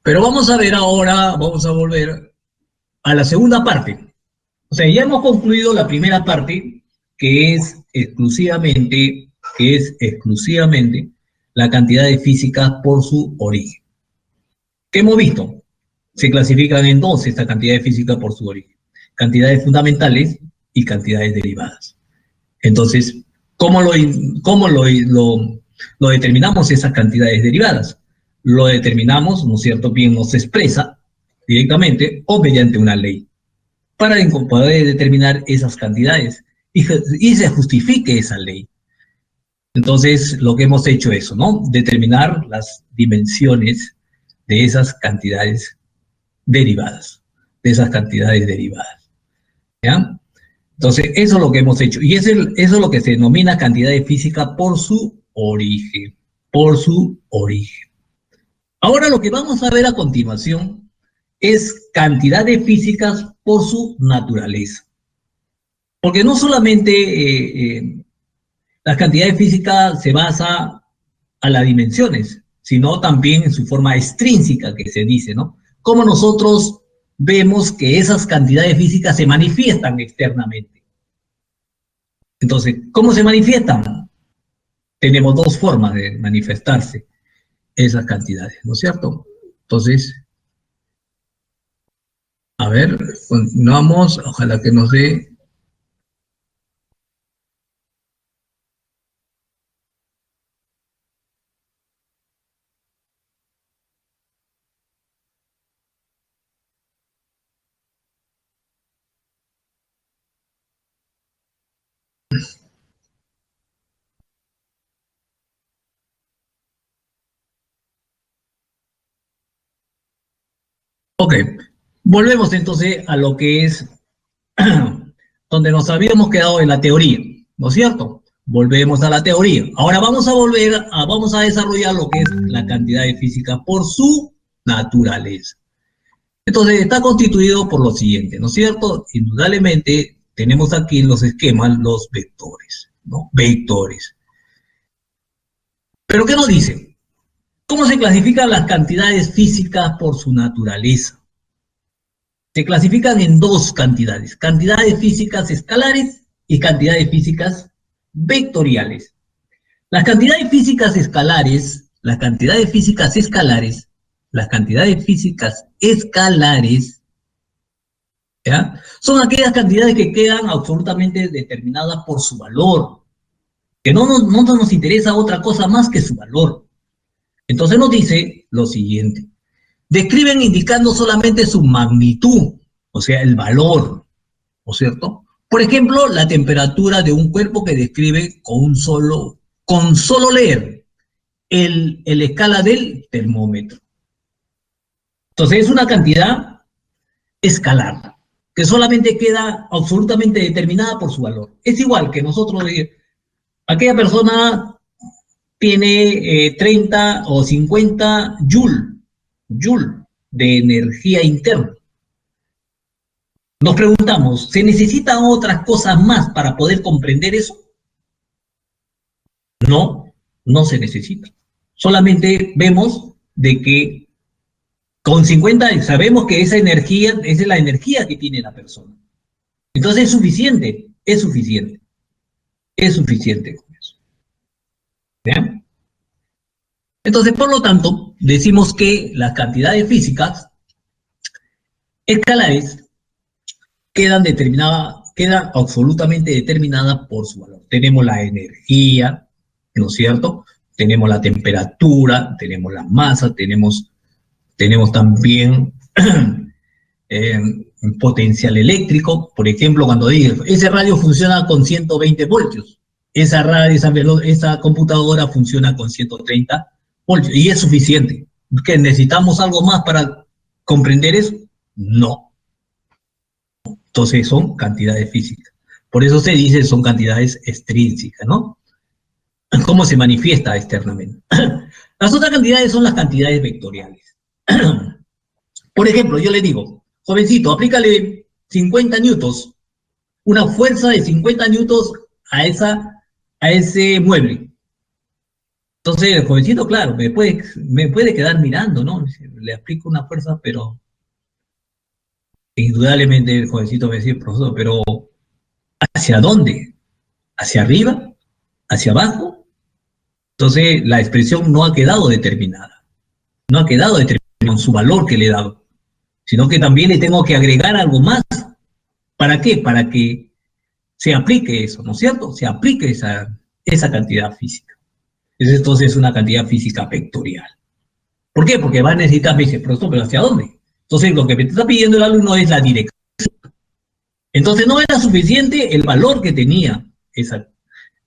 pero vamos a ver ahora, vamos a volver a la segunda parte. O sea, ya hemos concluido la primera parte, que es exclusivamente la cantidad de físicas por su origen. ¿Qué hemos visto? Se clasifican en dos esta cantidad de física por su origen: cantidades fundamentales y cantidades derivadas. Entonces, ¿cómo lo determinamos esas cantidades derivadas? Lo determinamos, ¿no es cierto? Bien, nos expresa directamente o mediante una ley para poder determinar esas cantidades y se justifique esa ley. Entonces, lo que hemos hecho es eso, ¿no? Determinar las dimensiones de esas cantidades derivadas, ¿ya? Entonces, eso es lo que hemos hecho. Y eso es lo que se denomina cantidad de física por su origen. Por su origen. Ahora lo que vamos a ver a continuación es cantidad de físicas por su naturaleza. Porque no solamente la cantidad de física se basa a las dimensiones, sino también en su forma extrínseca, que se dice, ¿no? Cómo nosotros vemos que esas cantidades físicas se manifiestan externamente. Entonces, ¿cómo se manifiestan? Tenemos dos formas de manifestarse esas cantidades, ¿no es cierto? Entonces, a ver, continuamos, ojalá que nos dé. Ok, volvemos entonces a lo que es donde nos habíamos quedado en la teoría, ¿no es cierto? Volvemos a la teoría. Ahora vamos a desarrollar lo que es la cantidad de física por su naturaleza. Entonces está constituido por lo siguiente, ¿no es cierto? Indudablemente tenemos aquí en los esquemas los vectores, ¿no? Vectores. ¿Pero qué nos dice? ¿Cómo se clasifican las cantidades físicas por su naturaleza? Se clasifican en dos cantidades: cantidades físicas escalares y cantidades físicas vectoriales. Las cantidades físicas escalares, ¿ya? Son aquellas cantidades que quedan absolutamente determinadas por su valor, que no nos interesa otra cosa más que su valor. Entonces nos dice lo siguiente: describen indicando solamente su magnitud, o sea, el valor, ¿no es cierto? Por ejemplo, la temperatura de un cuerpo que describe con solo leer el escala del termómetro. Entonces es una cantidad escalar, que solamente queda absolutamente determinada por su valor. Es igual que nosotros, aquella persona tiene 30 o 50 joule de energía interna. Nos preguntamos, ¿se necesitan otras cosas más para poder comprender eso? No, no se necesita. Solamente vemos de que con 50 sabemos que esa energía es la energía que tiene la persona. Entonces es suficiente, es suficiente. Es suficiente con eso. ¿Vean? Entonces, por lo tanto, decimos que las cantidades físicas escalares quedan absolutamente determinadas por su valor. Tenemos la energía, ¿no es cierto? Tenemos la temperatura, tenemos la masa, tenemos también potencial eléctrico. Por ejemplo, cuando digo, ese radio funciona con 120 voltios, esa computadora funciona con 130 voltios, y es suficiente. ¿Que necesitamos algo más para comprender eso? No. Entonces son cantidades físicas. Por eso se dice son cantidades extrínsecas, ¿no? ¿Cómo se manifiesta externamente? Las otras cantidades son las cantidades vectoriales. Por ejemplo, yo le digo, jovencito, aplícale 50 newtons, una fuerza de 50 newtons a ese mueble. Entonces el jovencito, claro, me puede quedar mirando, ¿no? Le aplico una fuerza, pero indudablemente el jovencito me dice, profesor, pero ¿hacia dónde? ¿Hacia arriba? ¿Hacia abajo? Entonces la expresión no ha quedado determinada. No ha quedado determinada en su valor que le he dado, sino que también le tengo que agregar algo más. ¿Para qué? Para que se aplique eso, ¿no es cierto? Se aplique esa cantidad física. Entonces es una cantidad física vectorial. ¿Por qué? Porque va a necesitar, me dice, profesor, ¿pero hacia dónde? Entonces lo que me está pidiendo el alumno es la dirección. Entonces no era suficiente el valor que tenía,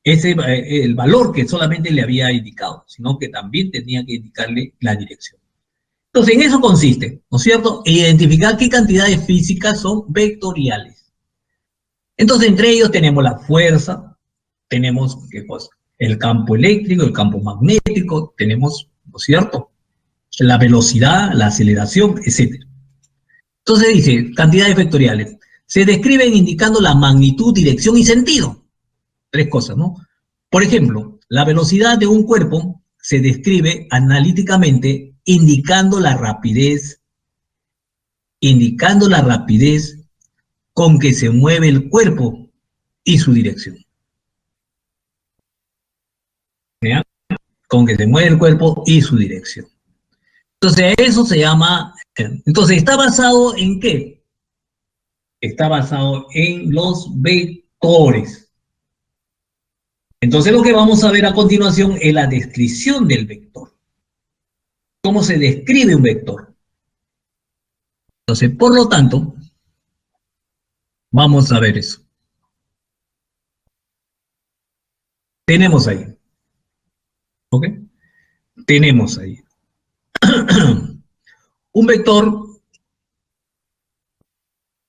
el valor que solamente le había indicado, sino que también tenía que indicarle la dirección. Entonces en eso consiste, ¿no es cierto? Identificar qué cantidades físicas son vectoriales. Entonces entre ellos tenemos la fuerza, tenemos ¿qué cosa? El campo eléctrico, el campo magnético, tenemos, ¿no es cierto?, la velocidad, la aceleración, etc. Entonces dice, cantidades vectoriales. Se describen indicando la magnitud, dirección y sentido. Tres cosas, ¿no? Por ejemplo, la velocidad de un cuerpo se describe analíticamente indicando la rapidez con que se mueve el cuerpo y su dirección. ¿Ya? Con que se mueve el cuerpo y su dirección. Entonces, eso se llama... Entonces, ¿está basado en qué? Está basado en los vectores. Entonces, lo que vamos a ver a continuación es la descripción del vector. ¿Cómo se describe un vector? Entonces, por lo tanto, vamos a ver eso. Tenemos ahí. ¿Ok? Tenemos ahí. Un vector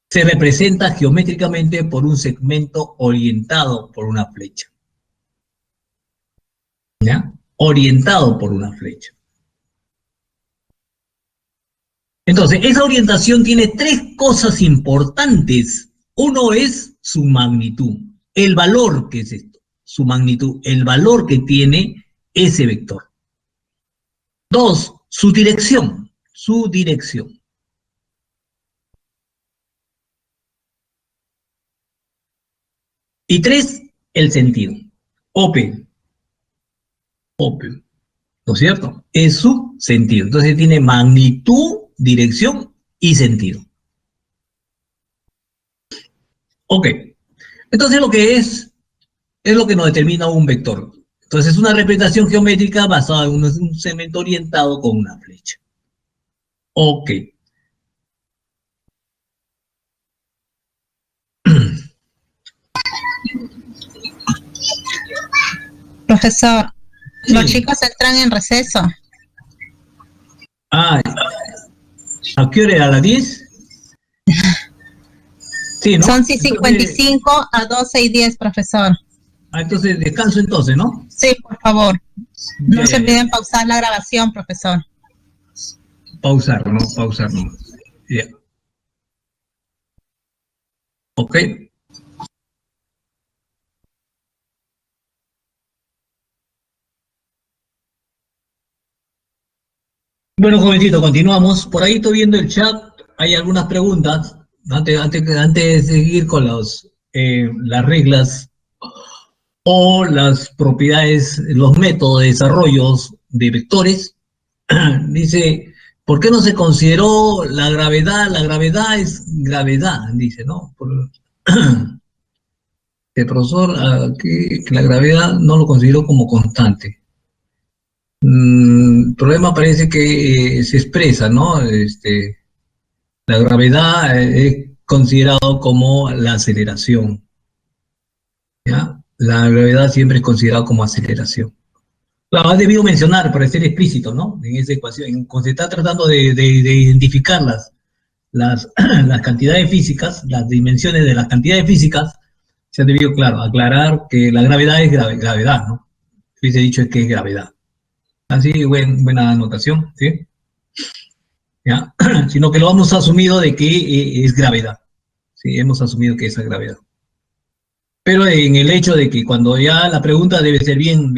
se representa geométricamente por un segmento orientado por una flecha. ¿Ya? Orientado por una flecha. Entonces, esa orientación tiene tres cosas importantes. Uno es su magnitud, el valor que es esto, su magnitud, el valor que tiene ese vector. Dos, su dirección, Y tres, el sentido, OP, ¿no es cierto? Es su sentido. Entonces tiene magnitud, dirección y sentido. Ok. Entonces lo que es lo que nos determina un vector. Entonces es una representación geométrica basada en un segmento orientado con una flecha. Ok. Profesor, sí. Los chicos entran en receso. Ah, ¿a qué hora era? ¿A las 10? Sí, ¿no? Son 55 a 12 y 10, profesor. Entonces descanso entonces, ¿no? Sí, por favor. No se Ya. olviden pausar la grabación, profesor. Pausar, ¿no? Pausar, ¿no? Ya. Ok. Bueno, jovencito, continuamos. Por ahí estoy viendo el chat. Hay algunas preguntas. Antes de seguir con las reglas o las propiedades, los métodos de desarrollo de vectores, dice, ¿por qué no se consideró la gravedad? La gravedad es gravedad, dice, ¿no? El profesor aquí, que la gravedad no lo consideró como constante. El problema parece que se expresa, ¿no? La gravedad es considerado como la aceleración, ¿ya? La gravedad siempre es considerada como aceleración. Claro, has debido mencionar para ser explícito, ¿no? En esa ecuación, cuando se está tratando de identificar las cantidades físicas, las dimensiones de las cantidades físicas, se ha debido, claro, aclarar que la gravedad es gravedad, ¿no? Hubiese dicho que es gravedad. Así, buena anotación, ¿sí? ¿Ya? Sino que lo hemos asumido de que es gravedad. Sí, hemos asumido que es gravedad. Pero en el hecho de que cuando ya la pregunta debe ser bien.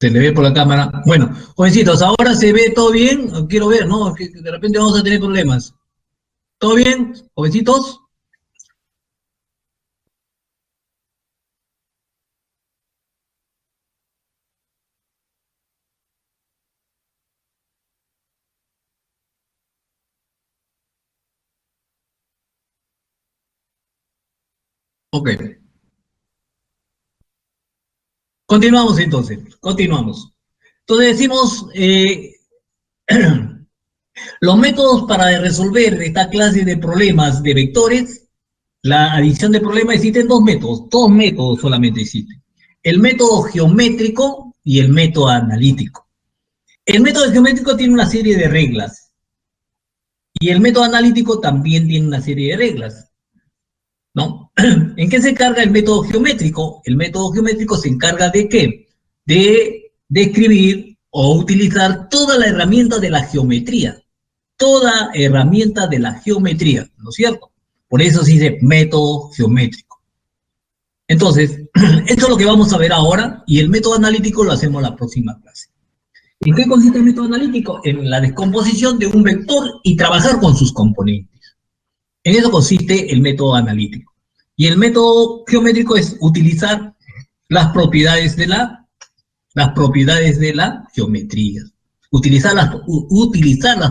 Se le ve por la cámara. Bueno, jovencitos, ahora se ve todo bien. Quiero ver, ¿no? Que de repente vamos a tener problemas. ¿Todo bien, jovencitos? Ok. Continuamos entonces. Continuamos. Entonces decimos, los métodos para resolver esta clase de problemas de vectores, la adición de problemas, existen dos métodos solamente existen. El método geométrico y el método analítico. El método geométrico tiene una serie de reglas y el método analítico también tiene una serie de reglas, ¿no? ¿En qué se encarga el método geométrico? El método geométrico se encarga de ¿qué? De describir o utilizar toda la herramienta de la geometría. Toda herramienta de la geometría, ¿no es cierto? Por eso se dice método geométrico. Entonces, esto es lo que vamos a ver ahora y el método analítico lo hacemos la próxima clase. ¿En qué consiste el método analítico? En la descomposición de un vector y trabajar con sus componentes. En eso consiste el método analítico. Y el método geométrico es utilizar las propiedades de la geometría. Utilizar las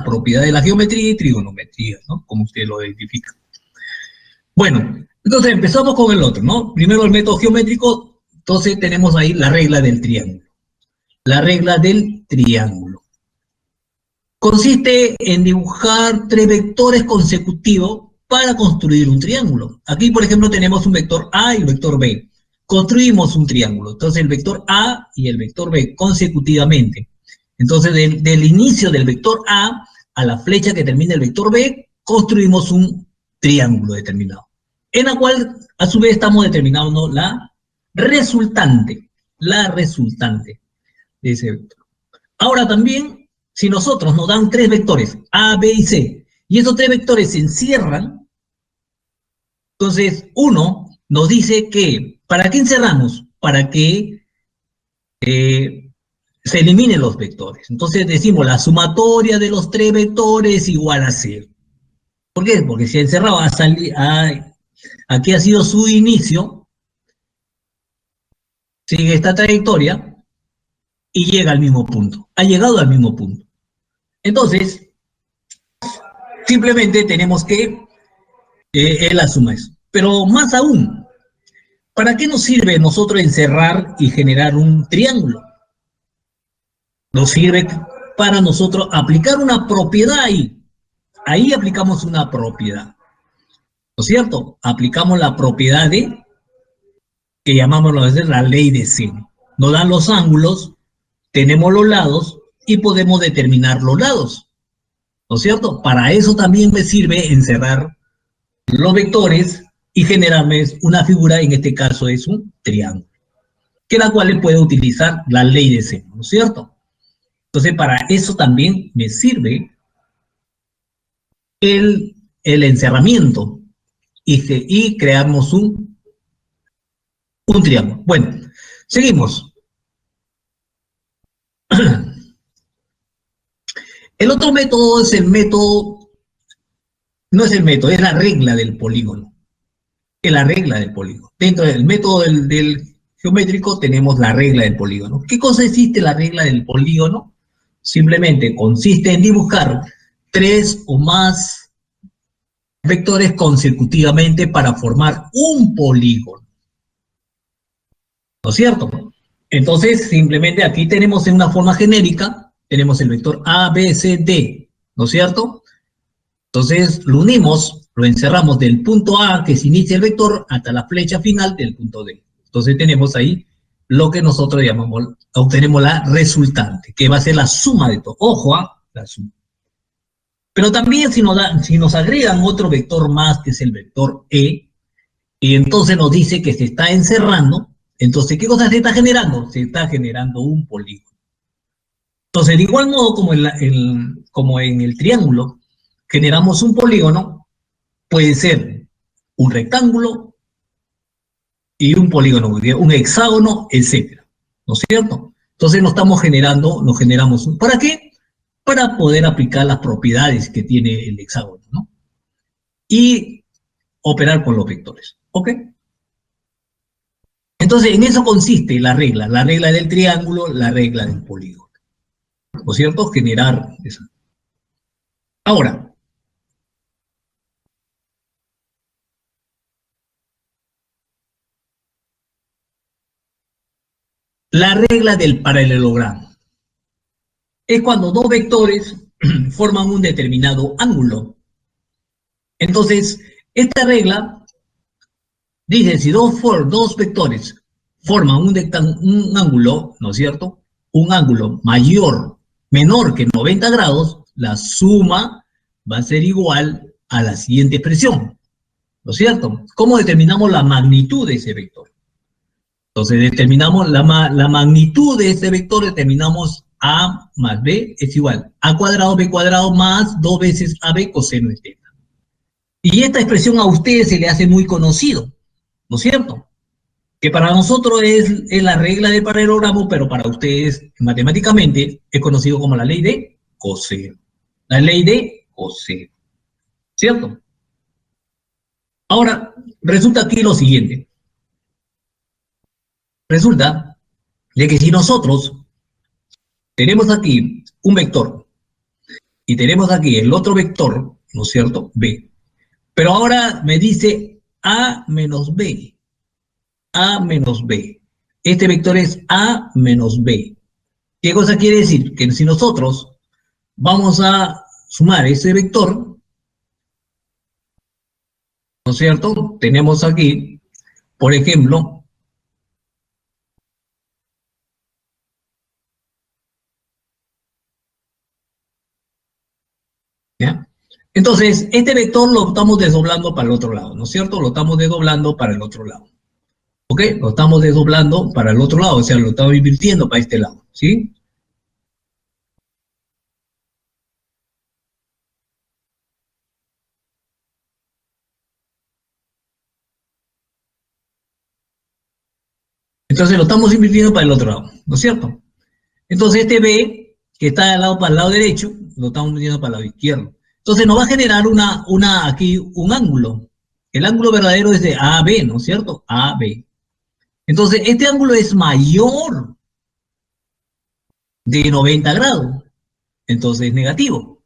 propiedades de la geometría y trigonometría, ¿no? Como usted lo identifica. Bueno, entonces empezamos con el otro, ¿no? Primero el método geométrico, entonces tenemos ahí la regla del triángulo. La regla del triángulo. Consiste en dibujar tres vectores consecutivos para construir un triángulo. Aquí, por ejemplo, tenemos un vector A y un vector B. Construimos un triángulo. Entonces, el vector A y el vector B consecutivamente. Entonces, del inicio del vector A a la flecha que termina el vector B, construimos un triángulo determinado, en la cual, a su vez, estamos determinando la resultante de ese vector. Ahora también, si nosotros nos dan tres vectores, A, B y C, y esos tres vectores se encierran, entonces uno nos dice que, ¿para qué encerramos? Para que se eliminen los vectores. Entonces decimos, la sumatoria de los tres vectores es igual a 0. ¿Por qué? Porque si encerrado aquí ha sido su inicio, sigue esta trayectoria y llega al mismo punto. Ha llegado al mismo punto. Entonces, simplemente tenemos que él asuma eso. Pero más aún, ¿para qué nos sirve nosotros encerrar y generar un triángulo? Nos sirve para nosotros aplicar una propiedad ahí. Ahí aplicamos una propiedad. ¿No es cierto? Aplicamos la propiedad que llamamos a veces la ley de seno. Nos dan los ángulos, tenemos los lados y podemos determinar los lados. ¿no es cierto? Para eso también me sirve encerrar los vectores y generarme una figura, en este caso es un triángulo, que la cual le puedo utilizar la ley de seno, ¿no es cierto? Entonces, para eso también me sirve el encerramiento y creamos un triángulo. Bueno, seguimos. El otro método es el método, no es el método, es la regla del polígono. Es la regla del polígono. Dentro del método del geométrico tenemos la regla del polígono. ¿Qué cosa existe la regla del polígono? Simplemente consiste en dibujar 3 o más vectores consecutivamente para formar un polígono. ¿No es cierto? Entonces, simplemente aquí tenemos en una forma genérica, tenemos el vector A, B, C, D, ¿no es cierto? Entonces, lo unimos, lo encerramos del punto A, que se inicia el vector, hasta la flecha final del punto D. Entonces, tenemos ahí lo que nosotros llamamos, obtenemos la resultante, que va a ser la suma de todo. Ojo, la suma. Pero también si nos agregan otro vector más, que es el vector E, y entonces nos dice que se está encerrando, entonces, ¿qué cosa se está generando? Se está generando un polígono. Entonces, de igual modo como en el triángulo, generamos un polígono, puede ser un rectángulo y un polígono, un hexágono, etc. ¿No es cierto? Entonces nos generamos ¿para qué? Para poder aplicar las propiedades que tiene el hexágono, ¿no? Y operar con los vectores, ¿ok? Entonces, en eso consiste la regla del triángulo, la regla del polígono, ¿no es cierto? Generar eso. Ahora, la regla del paralelogramo es cuando dos vectores forman un determinado ángulo. Entonces, esta regla dice, si dos vectores forman un ángulo, ¿no es cierto? Un ángulo menor que 90 grados, la suma va a ser igual a la siguiente expresión, ¿no es cierto? ¿Cómo determinamos la magnitud de ese vector? Entonces determinamos la magnitud de ese vector, determinamos A más B es igual a cuadrado B cuadrado más 2 veces AB coseno de teta. Y esta expresión a ustedes se le hace muy conocido, ¿no es cierto? Que para nosotros es la regla del paralelogramo, pero para ustedes matemáticamente es conocido como la ley de coseno. La ley de coseno, ¿cierto? Ahora, resulta aquí lo siguiente. Resulta de que si nosotros tenemos aquí un vector y tenemos aquí el otro vector, ¿no es cierto? B. Pero ahora me dice A menos B. A menos B. Este vector es A menos B. ¿Qué cosa quiere decir? Que si nosotros vamos a sumar ese vector, ¿no es cierto? Tenemos aquí, por ejemplo, ¿ya? Entonces, este vector lo estamos desdoblando para el otro lado, ¿no es cierto? Lo estamos desdoblando para el otro lado. ¿Ok? Lo estamos desdoblando para el otro lado, o sea, lo estamos invirtiendo para este lado, ¿sí? Entonces lo estamos invirtiendo para el otro lado, ¿no es cierto? Entonces este B, que está para el lado derecho, lo estamos invirtiendo para el lado izquierdo. Entonces nos va a generar aquí un ángulo. El ángulo verdadero es de AB, ¿no es cierto? AB. Entonces este ángulo es mayor de 90 grados. Entonces es negativo,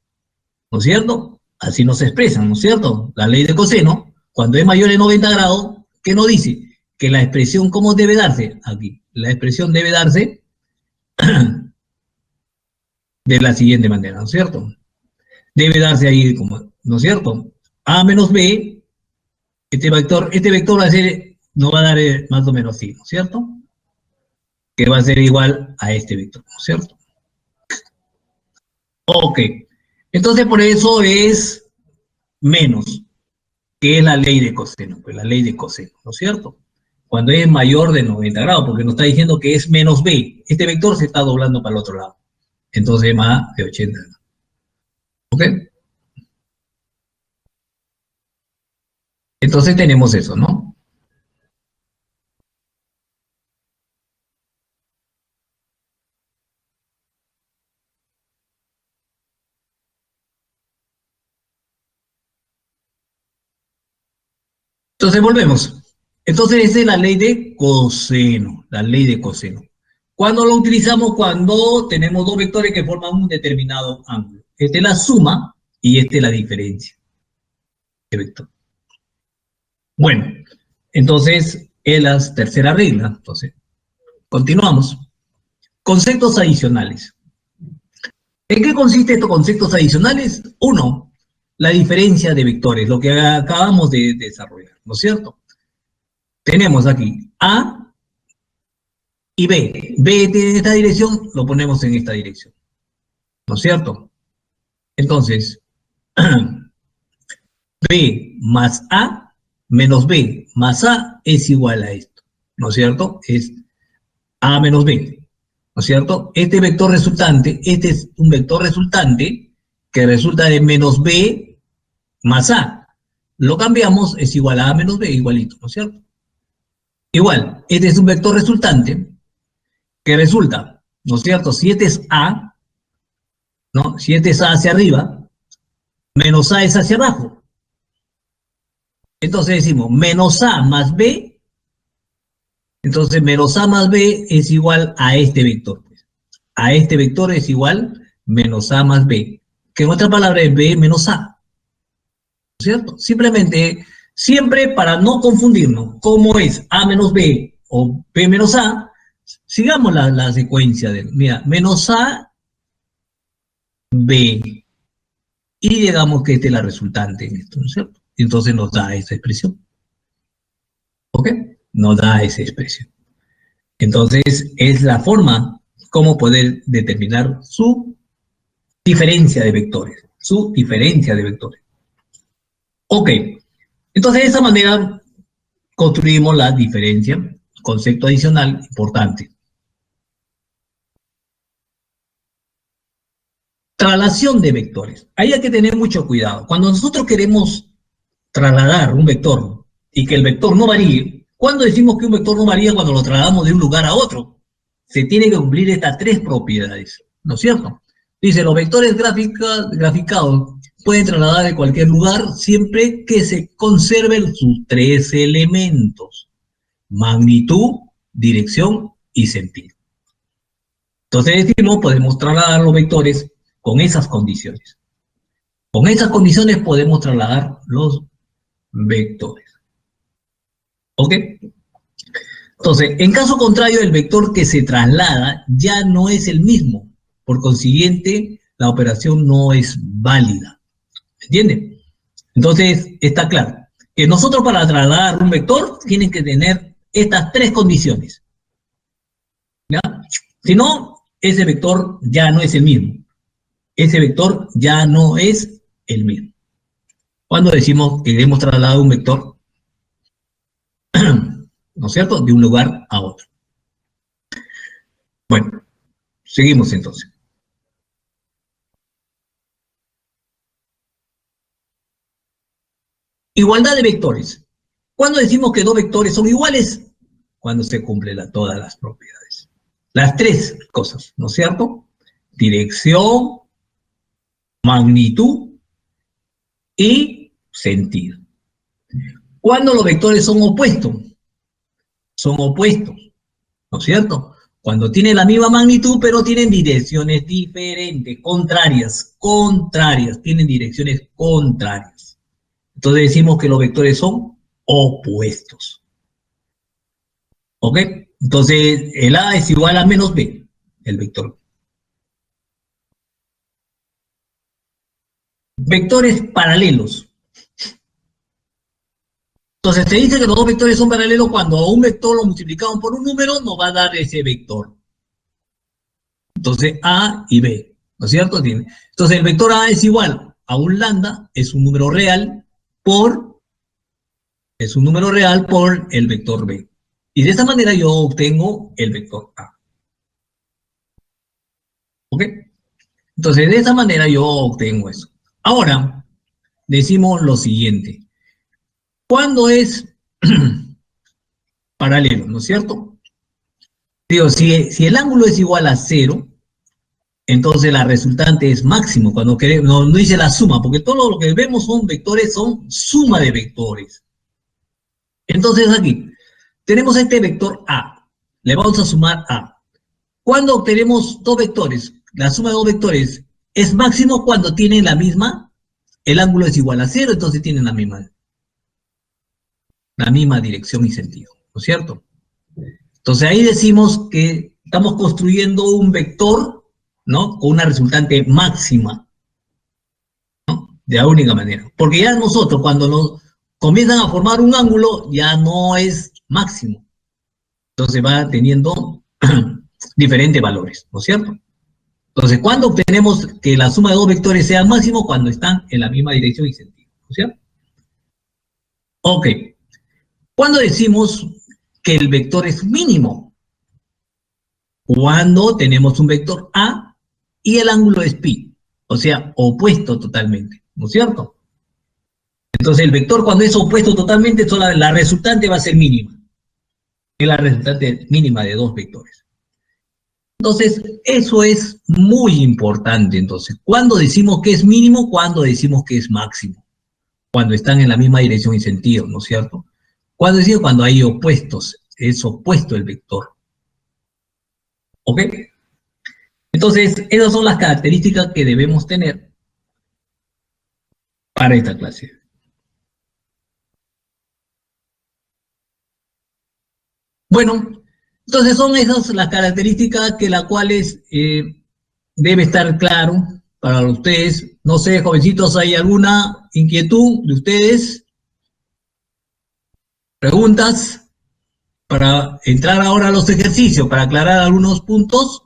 ¿no es cierto? Así nos expresan, ¿no es cierto? La ley de coseno, cuando es mayor de 90 grados, ¿qué nos dice? Que la expresión, ¿cómo debe darse? Aquí, la expresión debe darse de la siguiente manera, ¿no es cierto? Debe darse ahí, como, ¿no es cierto? A menos B, este vector va a ser, no va a dar más o menos así, ¿no es cierto? Que va a ser igual a este vector, ¿no es cierto? Ok. Entonces, por eso es menos, que es la ley de coseno, pues la ley de coseno, ¿no es cierto? Cuando es mayor de 90 grados, porque nos está diciendo que es menos b. Este vector se está doblando para el otro lado. Entonces, más de 80 grados. ¿Ok? Entonces tenemos eso, ¿no? Entonces volvemos. Entonces esa es la ley de coseno, la ley de coseno. ¿Cuándo lo utilizamos? Cuando tenemos dos vectores que forman un determinado ángulo. Esta es la suma y esta es la diferencia de vector. Bueno, entonces es la tercera regla. Entonces, continuamos. Conceptos adicionales. ¿En qué consiste estos conceptos adicionales? Uno, la diferencia de vectores, lo que acabamos de desarrollar, ¿no es cierto? Tenemos aquí A y B. B tiene esta dirección, lo ponemos en esta dirección, ¿no es cierto? Entonces, B más A menos B más A es igual a esto, ¿no es cierto? Es A menos B, ¿no es cierto? Este vector resultante, este es un vector resultante que resulta de menos B más A. Lo cambiamos, es igual a menos B, igualito, ¿no es cierto? Igual, este es un vector resultante que resulta, ¿no es cierto? Si este es A, ¿no? Si este es A hacia arriba, menos A es hacia abajo. Entonces decimos menos A más B, entonces menos A más B es igual a este vector. A este vector es igual menos A más B, que en otra palabra es B menos A, ¿no es cierto? Simplemente, siempre para no confundirnos, cómo es A menos B o B menos A, sigamos la secuencia de, mira, menos A, B, y digamos que esta es la resultante en esto, ¿no es cierto? Entonces nos da esa expresión. ¿Ok? Nos da esa expresión. Entonces es la forma como poder determinar su diferencia de vectores. Su diferencia de vectores. Ok. Entonces de esa manera construimos la diferencia. Concepto adicional importante. Traslación de vectores. Ahí hay que tener mucho cuidado. Cuando nosotros queremos trasladar un vector y que el vector no varíe, ¿cuándo decimos que un vector no varía? Cuando lo trasladamos de un lugar a otro. Se tiene que cumplir estas tres propiedades, ¿no es cierto? Dice, los vectores graficados pueden trasladar de cualquier lugar siempre que se conserven sus tres elementos: magnitud, dirección y sentido. Entonces decimos, podemos trasladar los vectores con esas condiciones. Con esas condiciones podemos trasladar los vectores. ¿Ok? Entonces, en caso contrario, el vector que se traslada ya no es el mismo. Por consiguiente, la operación no es válida. ¿Entienden? Entonces, está claro que nosotros para trasladar un vector tienen que tener estas tres condiciones. ¿Ya? Si no, ese vector ya no es el mismo. Ese vector ya no es el mismo. Cuando decimos que hemos trasladado un vector, ¿no es cierto?, de un lugar a otro. Bueno, seguimos entonces. Igualdad de vectores. ¿Cuándo decimos que dos vectores son iguales? Cuando se cumplen todas las propiedades. Las tres cosas, ¿no es cierto? Dirección, magnitud y sentido. ¿Cuándo los vectores son opuestos? Son opuestos, ¿no es cierto? Cuando tienen la misma magnitud, pero tienen direcciones diferentes, contrarias, tienen direcciones contrarias. Entonces decimos que los vectores son opuestos. ¿Ok? Entonces el A es igual a menos B, el vector. Vectores paralelos. Entonces se dice que los dos vectores son paralelos cuando a un vector lo multiplicamos por un número nos va a dar ese vector. Entonces A y B. ¿no es cierto? Entonces el vector A es igual a un lambda, es un número real por el vector B. Y de esta manera yo obtengo el vector A. ¿Ok? Entonces de esta manera yo obtengo eso. Ahora, decimos lo siguiente. ¿Cuándo es paralelo, no es cierto? Digo, si el ángulo es igual a 0, entonces la resultante es máximo. Cuando queremos, no dice la suma, porque todo lo que vemos son vectores, son suma de vectores. Entonces aquí, tenemos este vector A. Le vamos a sumar A. ¿Cuándo obtenemos dos vectores? La suma de dos vectores es máximo cuando tienen la misma, el ángulo es igual a 0, entonces tienen la misma dirección y sentido, ¿no es cierto? Entonces ahí decimos que estamos construyendo un vector, ¿no? Con una resultante máxima, ¿no? De la única manera. Porque ya nosotros, cuando nos comienzan a formar un ángulo, ya no es máximo. Entonces va teniendo diferentes valores, ¿no es cierto? Entonces, ¿cuándo obtenemos que la suma de dos vectores sea máximo? Cuando están en la misma dirección y sentido, ¿no es cierto? Ok. ¿Cuándo decimos que el vector es mínimo? Cuando tenemos un vector A y el ángulo es pi, o sea, opuesto totalmente, ¿no es cierto? Entonces, el vector cuando es opuesto totalmente, solo la resultante va a ser mínima. Es la resultante mínima de dos vectores. Entonces, eso es muy importante. Entonces, ¿cuándo decimos que es mínimo? Cuando decimos que es máximo. Cuando están en la misma dirección y sentido, ¿no es cierto? Cuando decimos cuando hay opuestos, es opuesto el vector. ¿Ok? Entonces, esas son las características que debemos tener para esta clase. Bueno, entonces son esas las características que las cuales debe estar claro para ustedes. No sé, jovencitos, ¿hay alguna inquietud de ustedes? ¿Preguntas? Para entrar ahora a los ejercicios, para aclarar algunos puntos.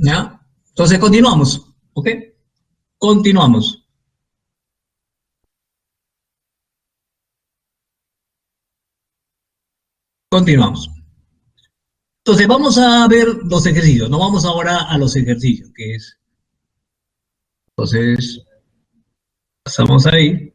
¿Ya? Entonces continuamos, ¿ok? Continuamos. Continuamos. Entonces vamos a ver los ejercicios. No vamos ahora a los ejercicios, que es. Entonces, pasamos ahí.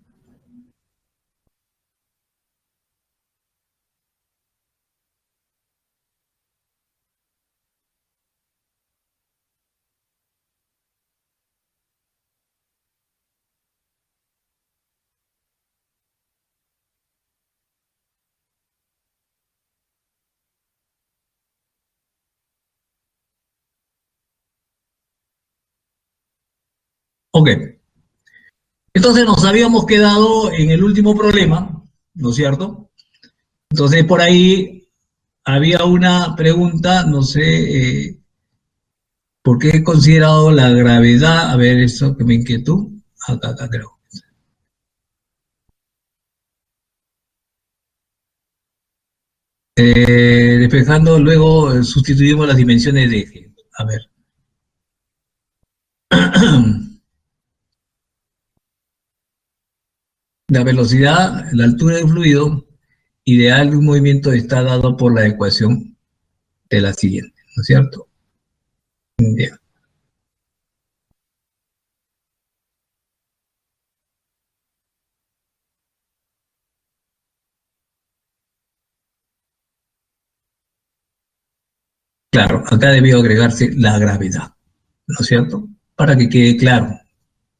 Ok. Entonces nos habíamos quedado en el último problema, ¿no es cierto? Entonces por ahí había una pregunta, no sé, ¿por qué he considerado la gravedad? A ver, eso que me inquietó. Acá creo. Despejando, luego sustituimos las dimensiones de eje. A ver. La velocidad, la altura del fluido ideal de un movimiento está dado por la ecuación de la siguiente, ¿no es cierto? Bien. Claro, acá debió agregarse la gravedad, ¿no es cierto? Para que quede claro,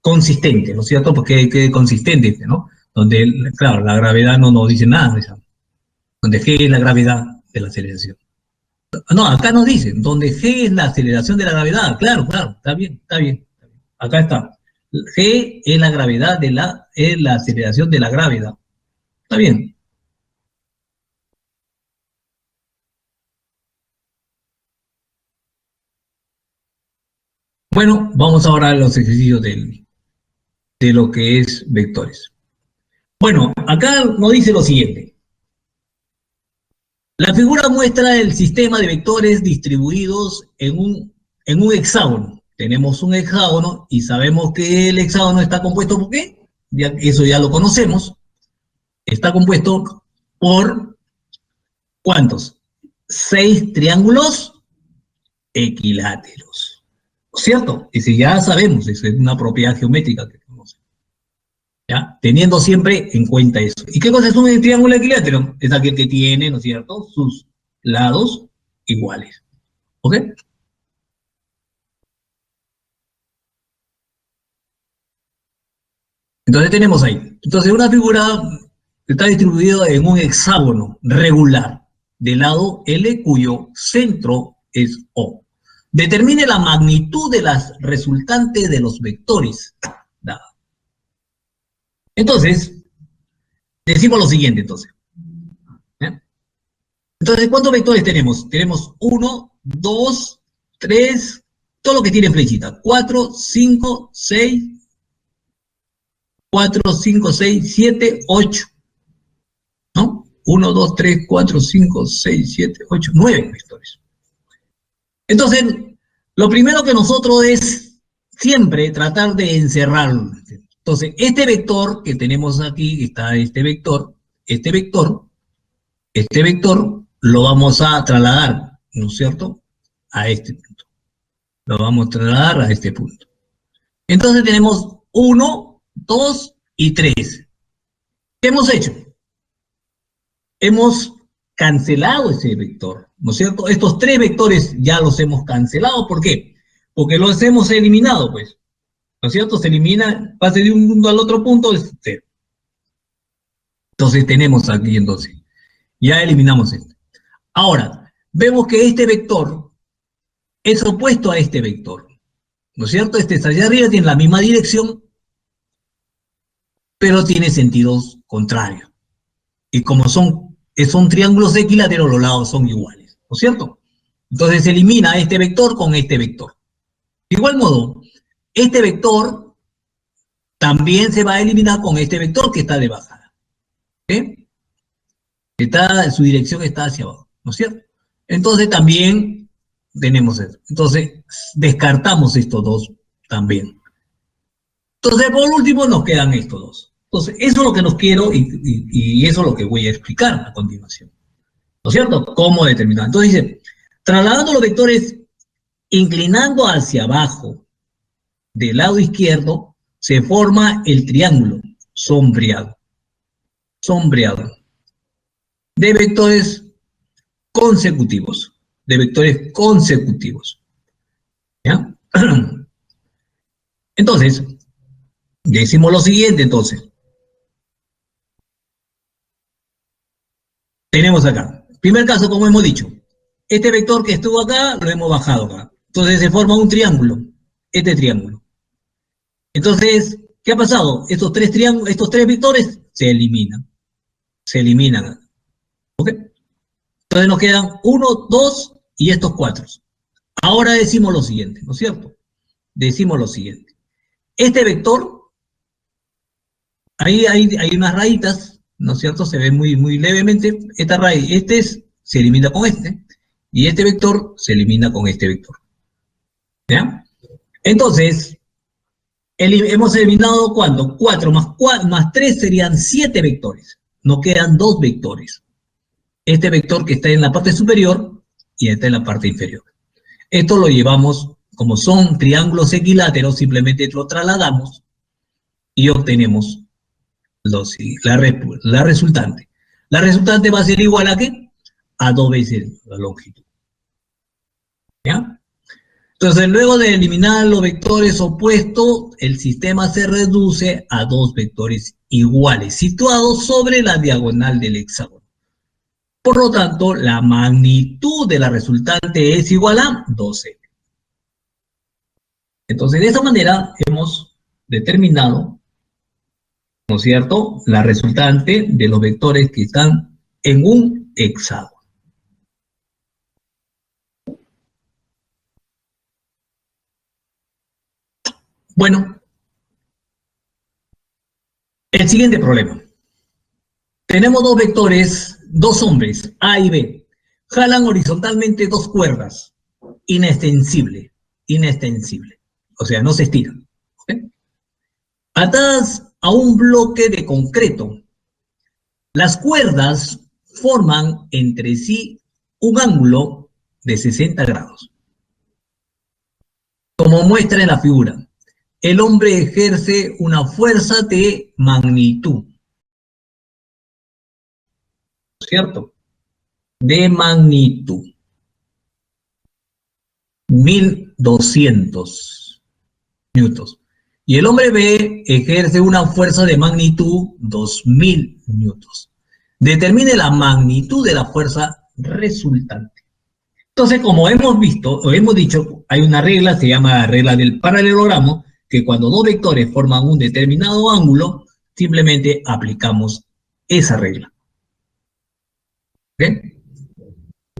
consistente, ¿no es cierto? Porque quede consistente, ¿no? Donde, claro, la gravedad no nos dice nada, ¿no? Donde G es la gravedad de la aceleración. No, acá nos dice, donde G es la aceleración de la gravedad, claro, claro, está bien, está bien. Acá está. G es la gravedad es la aceleración de la gravedad. Está bien. Bueno, vamos ahora a los ejercicios del de lo que es vectores. Bueno, acá nos dice lo siguiente. La figura muestra el sistema de vectores distribuidos en un hexágono. Tenemos un hexágono y sabemos que el hexágono está compuesto ¿por qué? Eso ya lo conocemos. Está compuesto por ¿cuántos? 6 triángulos equiláteros. ¿Cierto? Ese ya sabemos, es una propiedad geométrica que conocemos. ¿Ya? Teniendo siempre en cuenta eso. ¿Y qué cosa es un triángulo equilátero? Es aquel que tiene, ¿no es cierto?, sus lados iguales. ¿Ok? Entonces tenemos ahí. Entonces una figura está distribuida en un hexágono regular de lado L cuyo centro es O. Determine la magnitud de las resultantes de los vectores. Entonces, decimos lo siguiente entonces. ¿Eh? Entonces, ¿cuántos vectores tenemos? Tenemos 1, 2, 3, todo lo que tiene flechita. 4, 5, 6, 4, 5, 6, 7, 8. ¿No? 1, 2, 3, 4, 5, 6, 7, 8, 9 vectores. Entonces, lo primero que nosotros es siempre tratar de encerrarlo. Entonces, este vector que tenemos aquí, está este vector lo vamos a trasladar, ¿no es cierto?, a este punto. Lo vamos a trasladar a este punto. Entonces tenemos 1, 2 y 3. ¿Qué hemos hecho? Hemos cancelado ese vector, ¿no es cierto? Estos 3 vectores ya los hemos cancelado. ¿Por qué? Porque los hemos eliminado, pues. ¿No es cierto? Se elimina, pase de un punto al otro punto, es 0. Entonces tenemos aquí, entonces, ya eliminamos este. Ahora, vemos que este vector es opuesto a este vector, ¿no es cierto? Este está allá arriba, tiene la misma dirección, pero tiene sentidos contrarios. Y como son triángulos equiláteros, los lados son iguales, ¿no es cierto? Entonces se elimina este vector con este vector. De igual modo, este vector también se va a eliminar con este vector que está de bajada. ¿Okay? Su dirección está hacia abajo, ¿no es cierto? Entonces también tenemos eso. Entonces descartamos estos dos también. Entonces, por último, nos quedan estos dos. Entonces, eso es lo que nos quiero y eso es lo que voy a explicar a continuación. ¿No es cierto? ¿Cómo determinar? Entonces dice, trasladando los vectores inclinando hacia abajo del lado izquierdo, se forma el triángulo sombreado. Sombreado. De vectores consecutivos. De vectores consecutivos. ¿Ya? Entonces, decimos lo siguiente, entonces. Tenemos acá. Primer caso, como hemos dicho. Este vector que estuvo acá, lo hemos bajado acá. Entonces se forma un triángulo. Este triángulo. Entonces, ¿qué ha pasado? Estos tres vectores se eliminan. Se eliminan. ¿Ok? Entonces nos quedan 1, 2 y estos 4. Ahora decimos lo siguiente, ¿no es cierto? Decimos lo siguiente. Este vector, ahí hay unas rayitas, ¿no es cierto? Se ve muy, muy levemente. Esta raíz, se elimina con este, y este vector se elimina con este vector. ¿Ya? Entonces, hemos eliminado ¿cuánto? 4 más 3 serían 7 vectores. Nos quedan 2 vectores. Este vector que está en la parte superior y este en la parte inferior. Esto lo llevamos, como son triángulos equiláteros, simplemente lo trasladamos y obtenemos la resultante. La resultante va a ser igual a ¿qué? A 2 veces la longitud. ¿Ya? Entonces, luego de eliminar los vectores opuestos, el sistema se reduce a 2 vectores iguales, situados sobre la diagonal del hexágono. Por lo tanto, la magnitud de la resultante es igual a 12. Entonces, de esa manera hemos determinado, ¿no es cierto?, la resultante de los vectores que están en un hexágono. Bueno, El siguiente problema. Tenemos dos vectores, dos hombres, A y B. Jalan horizontalmente dos cuerdas. Inextensible. Inextensible. O sea, no se estiran. ¿Okay? Atadas a un bloque de concreto. Las cuerdas forman entre sí un ángulo de 60 grados. Como muestra en la figura, el hombre ejerce una fuerza de magnitud. ¿Cierto? De magnitud. 1200 newtons. Y el hombre B ejerce una fuerza de magnitud 2000 newtons. Determine la magnitud de la fuerza resultante. Entonces, como hemos visto, o hemos dicho, hay una regla, se llama la regla del paralelogramo, que cuando dos vectores forman un determinado ángulo, simplemente aplicamos esa regla. ¿Ok?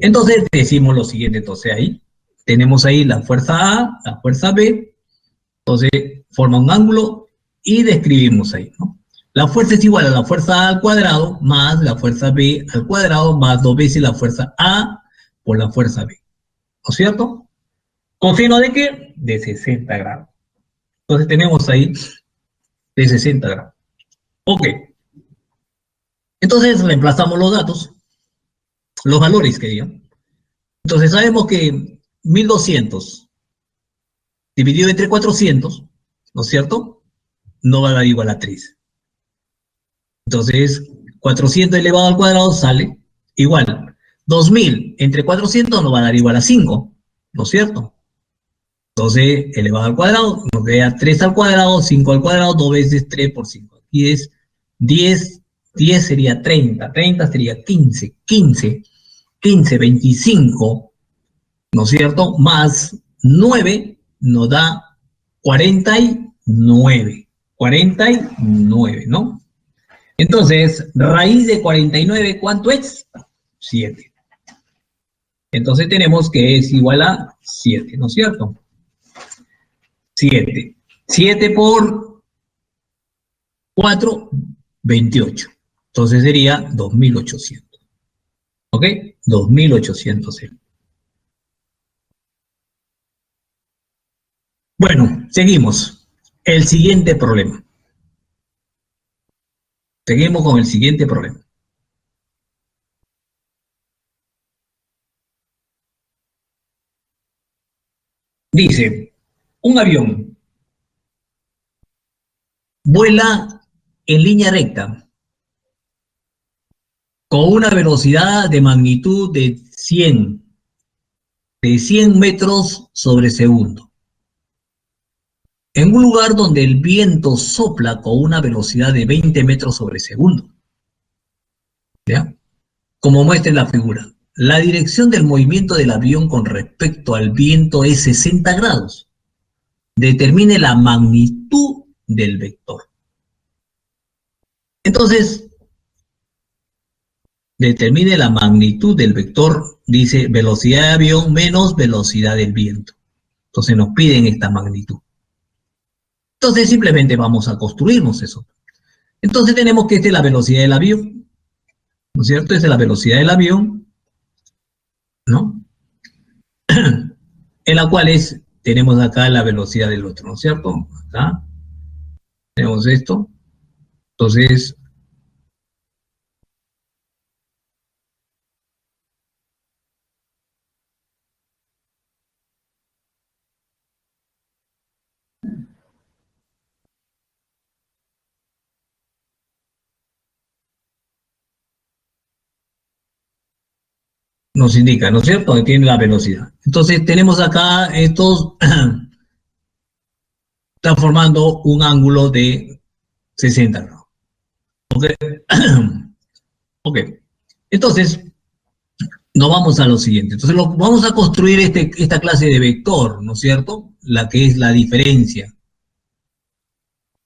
Entonces, decimos lo siguiente, entonces ahí, tenemos ahí la fuerza A, la fuerza B, entonces forma un ángulo y describimos ahí, ¿no? La fuerza es igual a la fuerza A al cuadrado más la fuerza B al cuadrado más 2 veces la fuerza A por la fuerza B. ¿No es cierto? ¿Coseno de qué? De 60 grados. Entonces tenemos ahí de 60 grados. Ok. Entonces reemplazamos los datos, los valores que digan. Entonces sabemos que 1200 dividido entre 400, ¿no es cierto? No va a dar igual a 3. Entonces, 400 elevado al cuadrado sale igual. 2000 entre 400 nos va a dar igual a 5, ¿no es cierto? Entonces, elevado al cuadrado, nos queda 3 al cuadrado, 5 al cuadrado, 2 veces 3 por 5. Aquí es 10, 10 sería 30, 30 sería 15, 15, 15, 25, ¿no es cierto? Más 9 nos da 49, 49, ¿no? Entonces, raíz de 49, ¿cuánto es? 7. Entonces tenemos que es igual a 7, ¿no es cierto? 7. 7 por 4, 28. Entonces sería 2800. ¿Ok? 2800. Bueno, seguimos. El siguiente problema. Seguimos con el siguiente problema. Dice, un avión vuela en línea recta con una velocidad de magnitud de 100 metros sobre segundo. En un lugar donde el viento sopla con una velocidad de 20 metros sobre segundo. ¿Ya? Como muestra en la figura, la dirección del movimiento del avión con respecto al viento es 60 grados. Determine la magnitud del vector. Entonces, determine la magnitud del vector, dice velocidad de avión menos velocidad del viento. Entonces nos piden esta magnitud. Entonces simplemente vamos a construirnos eso. Entonces tenemos que esta es la velocidad del avión, ¿no es cierto? Esta es la velocidad del avión, ¿no? En la cual tenemos acá la velocidad del otro, ¿no es cierto? Acá tenemos esto. Entonces, nos indica, ¿no es cierto? Que tiene la velocidad. Entonces tenemos acá estos, están formando un ángulo de 60 grados. ¿Ok? Ok. Entonces, nos vamos a lo siguiente. Entonces, vamos a construir esta clase de vector, ¿no es cierto? La que es la diferencia.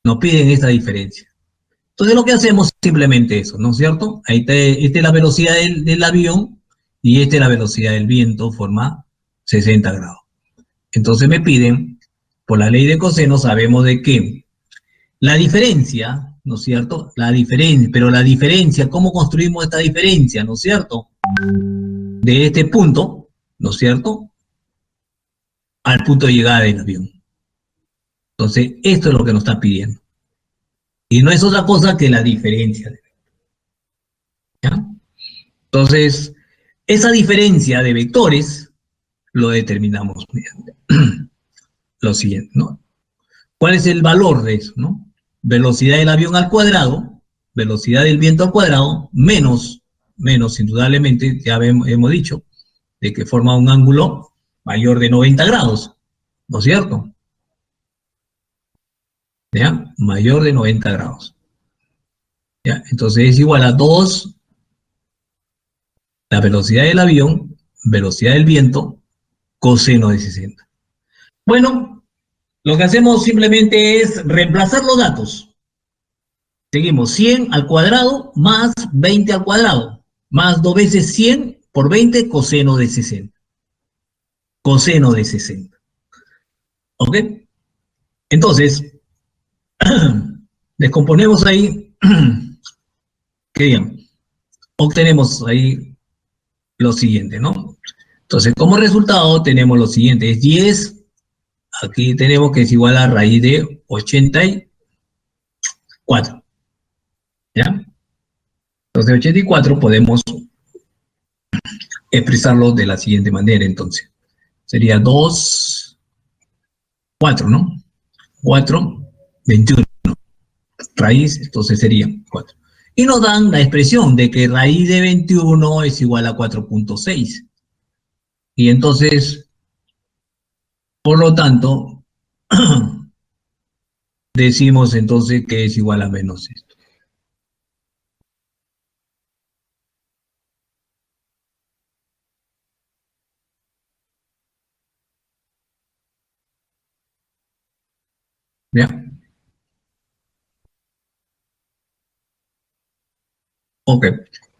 Nos piden esta diferencia. Entonces, lo que hacemos es simplemente eso, ¿no es cierto? Ahí está, esta es la velocidad del avión y esta es la velocidad del viento, forma 60 grados. Entonces, me piden, por la ley de coseno, sabemos de que la diferencia ¿no es cierto? La diferencia, pero la diferencia, ¿cómo construimos esta diferencia, ¿no es cierto? De este punto, ¿no es cierto?, al punto de llegada del avión. Entonces, esto es lo que nos está pidiendo. Y no es otra cosa que la diferencia. ¿Ya? Entonces, esa diferencia de vectores lo determinamos mediante lo siguiente, ¿no? ¿Cuál es el valor de eso, no? Velocidad del avión al cuadrado, velocidad del viento al cuadrado, menos, indudablemente, ya hemos dicho, de que forma un ángulo mayor de 90 grados, ¿no es cierto? ¿Ya? Mayor de 90 grados. ¿Ya? Entonces es igual a 2, la velocidad del avión, velocidad del viento, coseno de 60. Bueno, lo que hacemos simplemente es reemplazar los datos. Seguimos 100 al cuadrado más 20 al cuadrado, más 2 veces 100 por 20, coseno de 60. Coseno de 60. ¿Ok? Entonces, descomponemos ahí, ¿qué digan? Obtenemos ahí lo siguiente, ¿no? Entonces, como resultado tenemos lo siguiente, es 10, aquí tenemos que es igual a raíz de 84, ¿ya? Entonces, 84 podemos expresarlo de la siguiente manera, entonces. Sería 2, 4, ¿no? 4, 21. Raíz, entonces sería 4. Y nos dan la expresión de que raíz de 21 es igual a 4.6. Y entonces, por lo tanto, decimos entonces que es igual a menos esto. ¿Ya? Ok.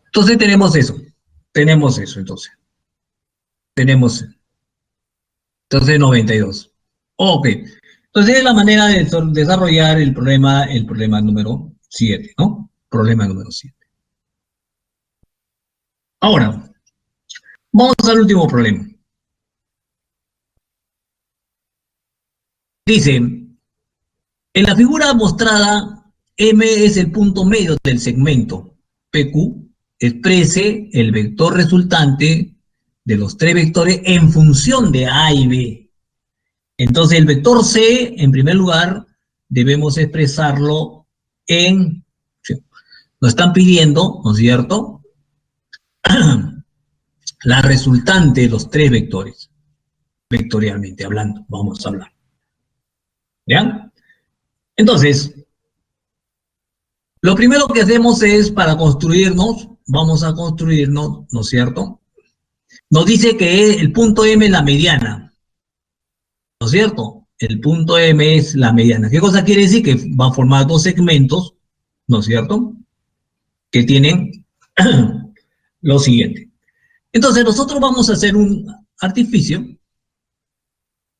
Entonces tenemos eso. Tenemos eso, entonces. Tenemos. Entonces 92. Ok. Entonces es la manera de desarrollar el problema número 7, ¿no? Problema número 7. Ahora, vamos al último problema. Dice, en la figura mostrada, M es el punto medio del segmento. PQ exprese el vector resultante de los tres vectores en función de A y B. Entonces el vector C, en primer lugar, debemos expresarlo en, nos están pidiendo, ¿no es cierto?, la resultante de los tres vectores, vectorialmente hablando, vamos a hablar. ¿Ya? Entonces, lo primero que hacemos es, para construirnos, vamos a construirnos, ¿no es cierto? Nos dice que el punto M es la mediana, ¿no es cierto? El punto M es la mediana. ¿Qué cosa quiere decir? Que va a formar dos segmentos, ¿no es cierto?, que tienen lo siguiente. Entonces nosotros vamos a hacer un artificio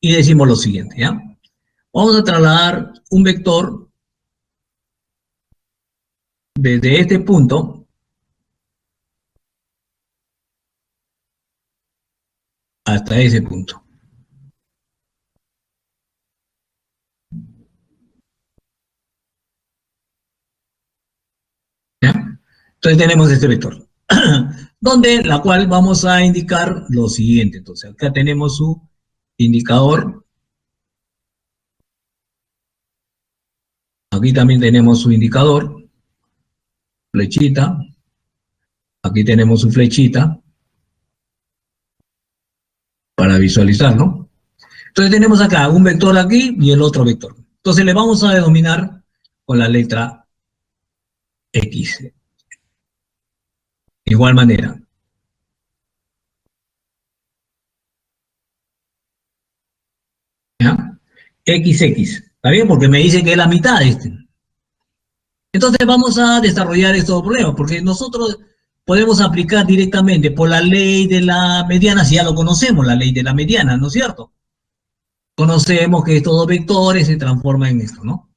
y decimos lo siguiente, ¿ya? Vamos a trasladar un vector desde este punto hasta ese punto. ¿Ya? Entonces tenemos este vector, donde la cual vamos a indicar lo siguiente. Entonces acá tenemos su indicador. Aquí también tenemos su indicador, flechita. Aquí tenemos su flechita para visualizarlo. Entonces tenemos acá un vector aquí y el otro vector. Entonces le vamos a denominar con la letra X. Igual manera. ¿Ya? XX. ¿Está bien? Porque me dice que es la mitad de este. Entonces vamos a desarrollar estos problemas, porque nosotros podemos aplicar directamente por la ley de la mediana, si ya lo conocemos, la ley de la mediana, ¿no es cierto? Conocemos que estos dos vectores se transforman en esto, ¿no?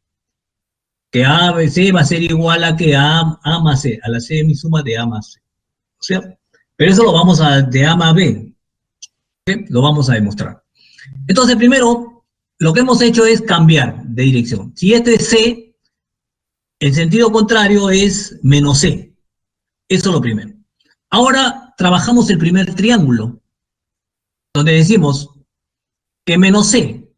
que A, B, C va a ser igual a que A más C, a la semisuma de A más C. ¿Cierto? Pero eso lo vamos a, de A más B, ¿sí? Lo vamos a demostrar. Entonces, primero, lo que hemos hecho es cambiar de dirección. Si este es C, el sentido contrario es menos C. Eso es lo primero. Ahora trabajamos el primer triángulo, donde decimos que menos C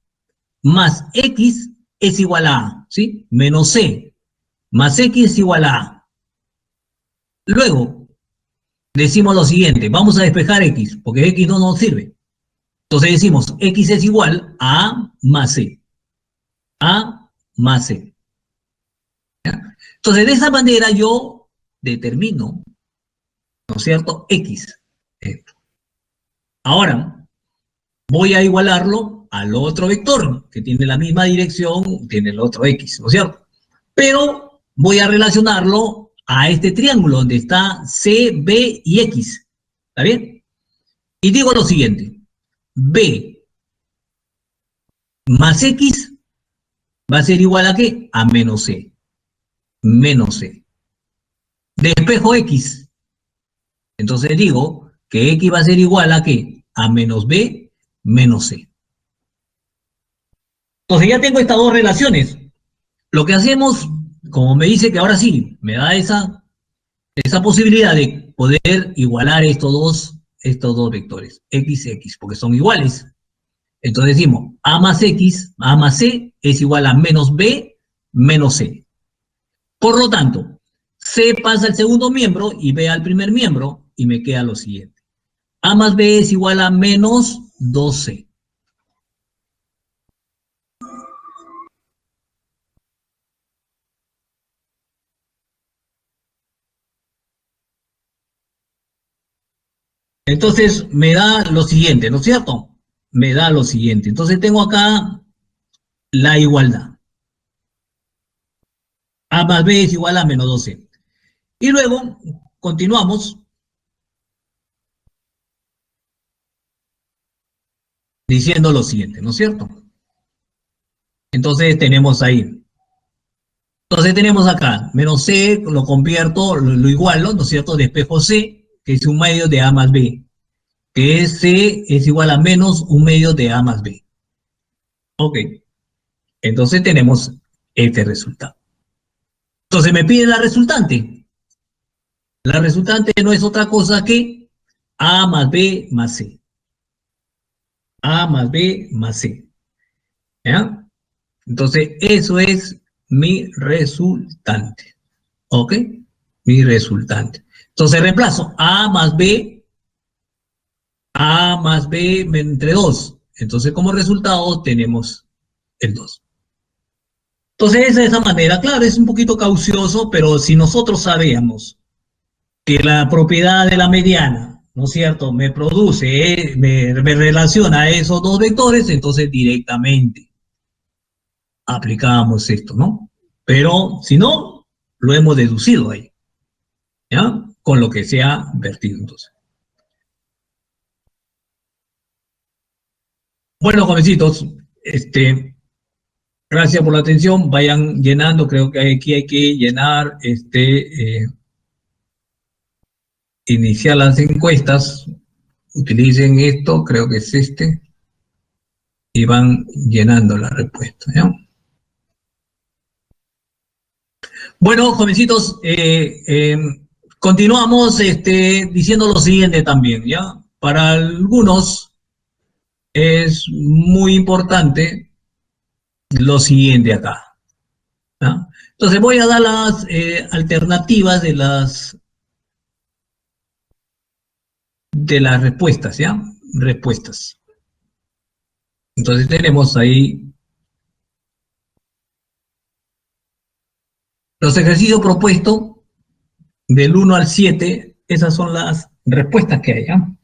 más X es igual a A, ¿sí? Menos C más X es igual a A. Luego, decimos lo siguiente, vamos a despejar X, porque X no nos sirve. Entonces decimos, X es igual a A más C. A más C. ¿Ya? Entonces, de esa manera yo determino, ¿no es cierto?, X. Ahora, voy a igualarlo al otro vector, que tiene la misma dirección, tiene el otro X, ¿no es cierto? Pero voy a relacionarlo a este triángulo donde está C, B y X. ¿Está bien? Y digo lo siguiente, B más X va a ser igual a ¿qué? A menos C. Menos C. Despejo X. Entonces digo que X va a ser igual a ¿qué? A menos B menos C. Entonces ya tengo estas dos relaciones. Lo que hacemos, como me dice que ahora sí, me da esa posibilidad de poder igualar estos dos vectores, X, X, porque son iguales. Entonces decimos, A más X, A más C es igual a menos B menos C. Por lo tanto, C pasa al segundo miembro y B al primer miembro y me queda lo siguiente. A más B es igual a menos 2C. Entonces me da lo siguiente, ¿no es cierto? Me da lo siguiente. Entonces tengo acá la igualdad. A más B es igual a menos 2C. Y luego continuamos diciendo lo siguiente, ¿no es cierto? Entonces tenemos ahí. Entonces tenemos acá, menos C, lo convierto, lo igualo, ¿no es cierto? Despejo C, que es un medio de A más B, que es C es igual a menos un medio de A más B. Ok, entonces tenemos este resultado. Entonces me pide la resultante. La resultante no es otra cosa que A más B más C. A más B más C. ¿Ya? Entonces, eso es mi resultante. ¿Ok? Mi resultante. Entonces, reemplazo A más B entre 2. Entonces, como resultado, tenemos el 2. Entonces, de esa manera, claro, es un poquito caucioso, pero si nosotros sabíamos que la propiedad de la mediana, ¿no es cierto?, me produce, me relaciona a esos dos vectores, entonces directamente aplicábamos esto, ¿no? Pero si no, lo hemos deducido ahí, ¿ya? Con lo que se ha vertido entonces. Bueno, jovencitos, gracias por la atención. Vayan llenando, creo que aquí hay que llenar, iniciar las encuestas. Utilicen esto, creo que es y van llenando la respuesta, ¿ya? Bueno, jovencitos, continuamos diciendo lo siguiente también, ¿ya? Para algunos es muy importante lo siguiente acá, ¿ya? Entonces voy a dar las alternativas de las respuestas, ¿ya? Respuestas. Entonces tenemos ahí los ejercicios propuestos del 1 al 7, esas son las respuestas que hay, ¿ya?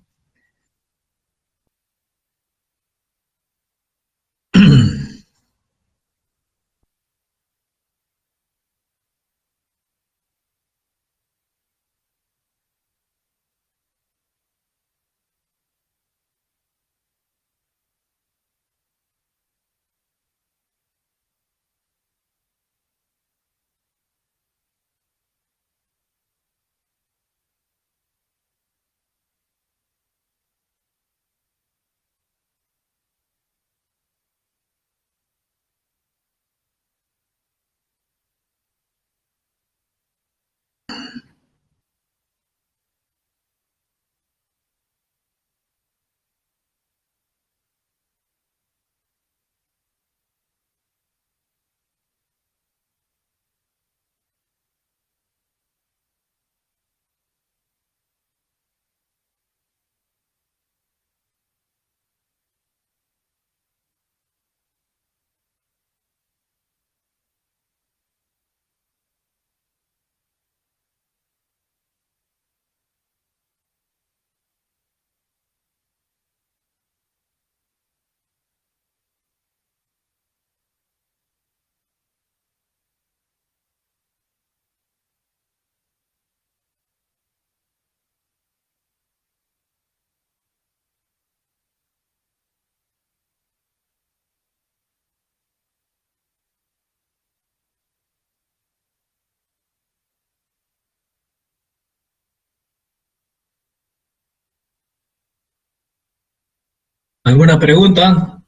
¿Alguna pregunta?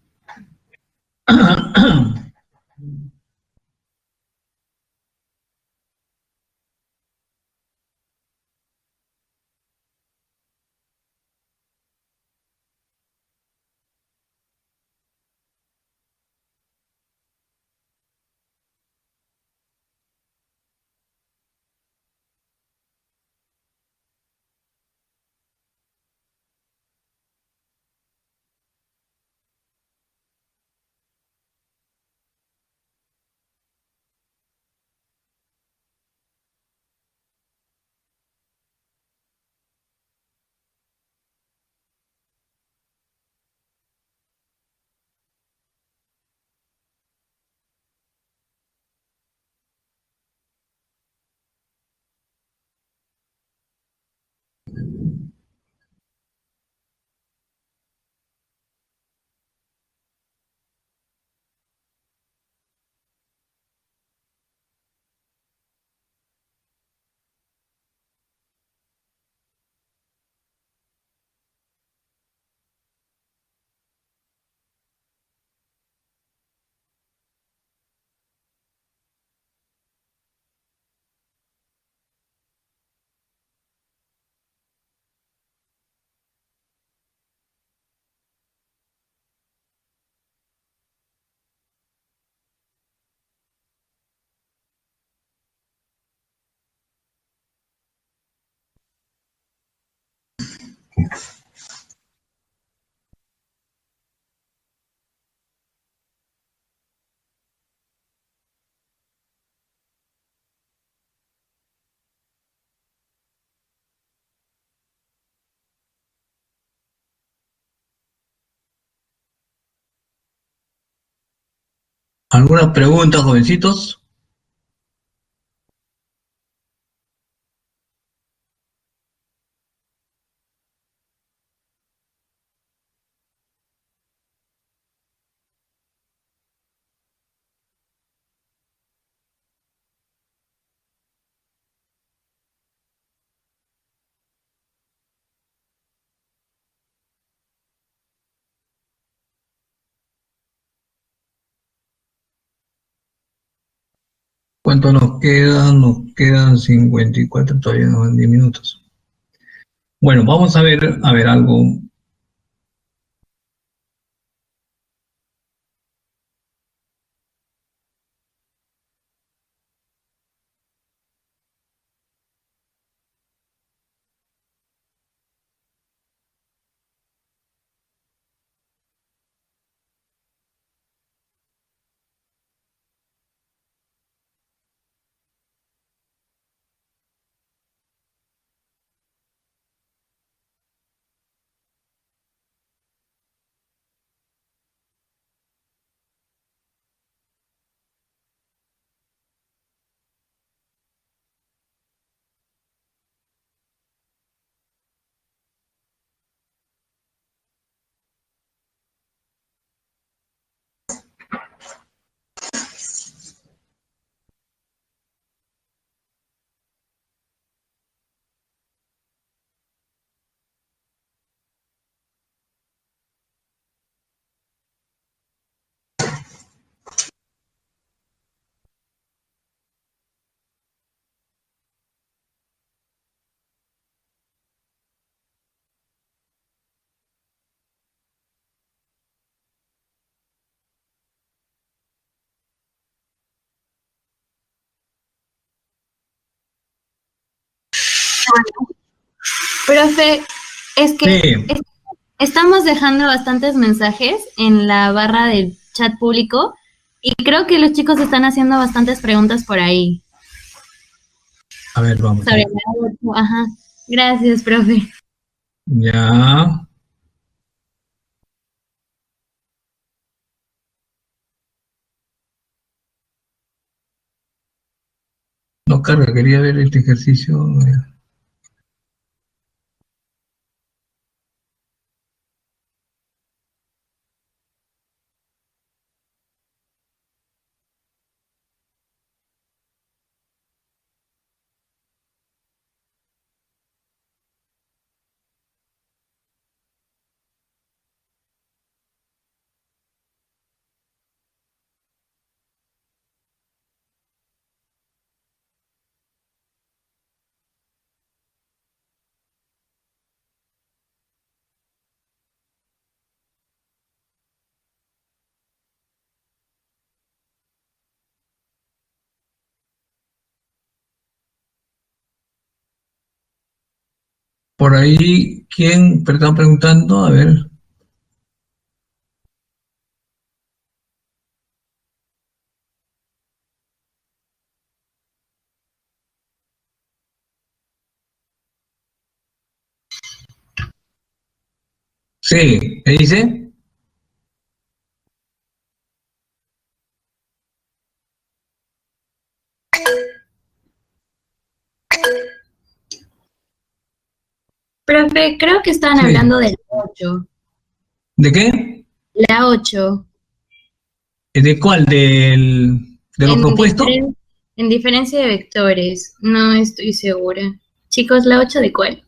¿Alguna pregunta, jovencitos? ¿Cuánto nos quedan? Nos quedan 54, todavía nos van 10 minutos. Bueno, vamos a ver algo. Profe, es que Sí, estamos dejando bastantes mensajes en la barra del chat público y creo que los chicos están haciendo bastantes preguntas por ahí a ver, vamos a sobre ver. la ocho. Ajá. Gracias, profe. Ya, no carga, quería ver este ejercicio. Por ahí, ¿quién? Están preguntando, a ver. Sí, ¿me dice? Profe, creo que estaban Sí. hablando del 8. ¿De qué? La 8. ¿De cuál? ¿De lo En, propuesto? en diferencia de vectores. No estoy segura. Chicos, ¿la 8 de cuál?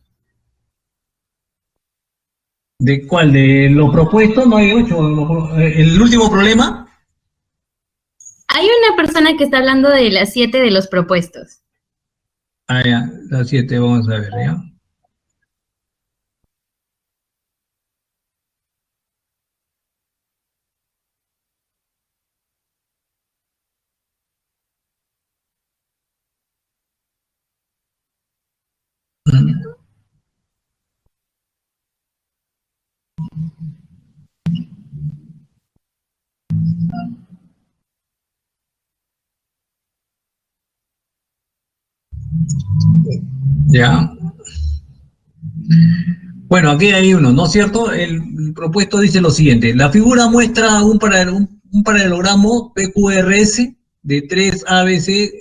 ¿De cuál? ¿De lo propuesto? No hay 8. ¿El último problema? Hay una persona que está hablando de las 7 de los propuestos. Ah, ya, las 7, vamos a ver, ¿ya? Mm. Ya. Bueno, aquí hay uno, ¿no es cierto? El propuesto dice lo siguiente. La figura muestra un paralelogramo PQRS de 3 ABC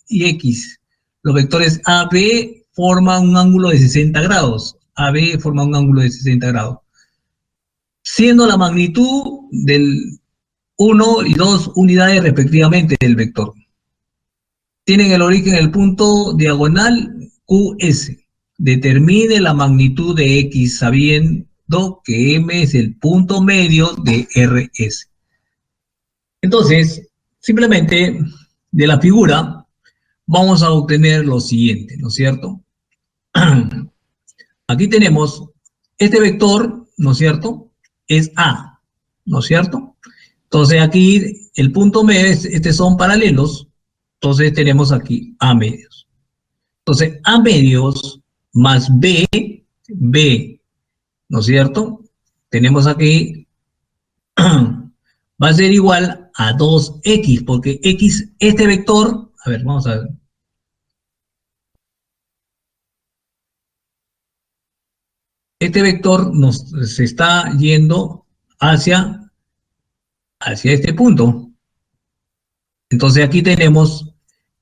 y X. Los vectores AB forman un ángulo de 60 grados. AB forma un ángulo de 60 grados. Siendo la magnitud del 1 y 2 unidades respectivamente del vector. Tienen el origen en el punto diagonal QS. Determine la magnitud de X sabiendo que M es el punto medio de RS. Entonces, simplemente de la figura vamos a obtener lo siguiente, ¿no es cierto? Aquí tenemos este vector, ¿no es cierto? Es A, ¿no es cierto? Entonces aquí el punto medio, estos son paralelos, entonces tenemos aquí A medios. Entonces A medios más B, ¿no es cierto? Tenemos aquí, va a ser igual a 2X, porque X, este vector, a ver, vamos a ver. Este vector se está yendo hacia este punto. Entonces aquí tenemos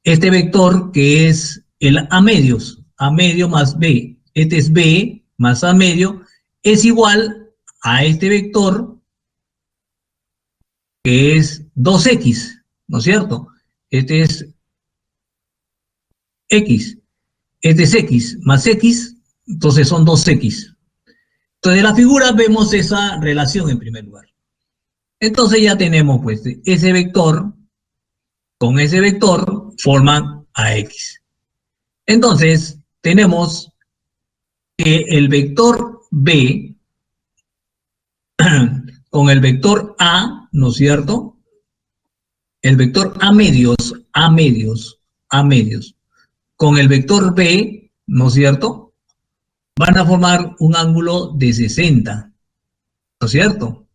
este vector que es el A medio más B. Este es B más A medio, es igual a este vector que es 2X, ¿no es cierto? Este es X, este es X más X, entonces son 2X. Entonces de la figura vemos esa relación en primer lugar. Entonces ya tenemos pues ese vector con ese vector forman AX. Entonces tenemos que el vector B con el vector A, ¿no es cierto? El vector A medios, con el vector B, ¿no es cierto? Van a formar un ángulo de 60, ¿no es cierto?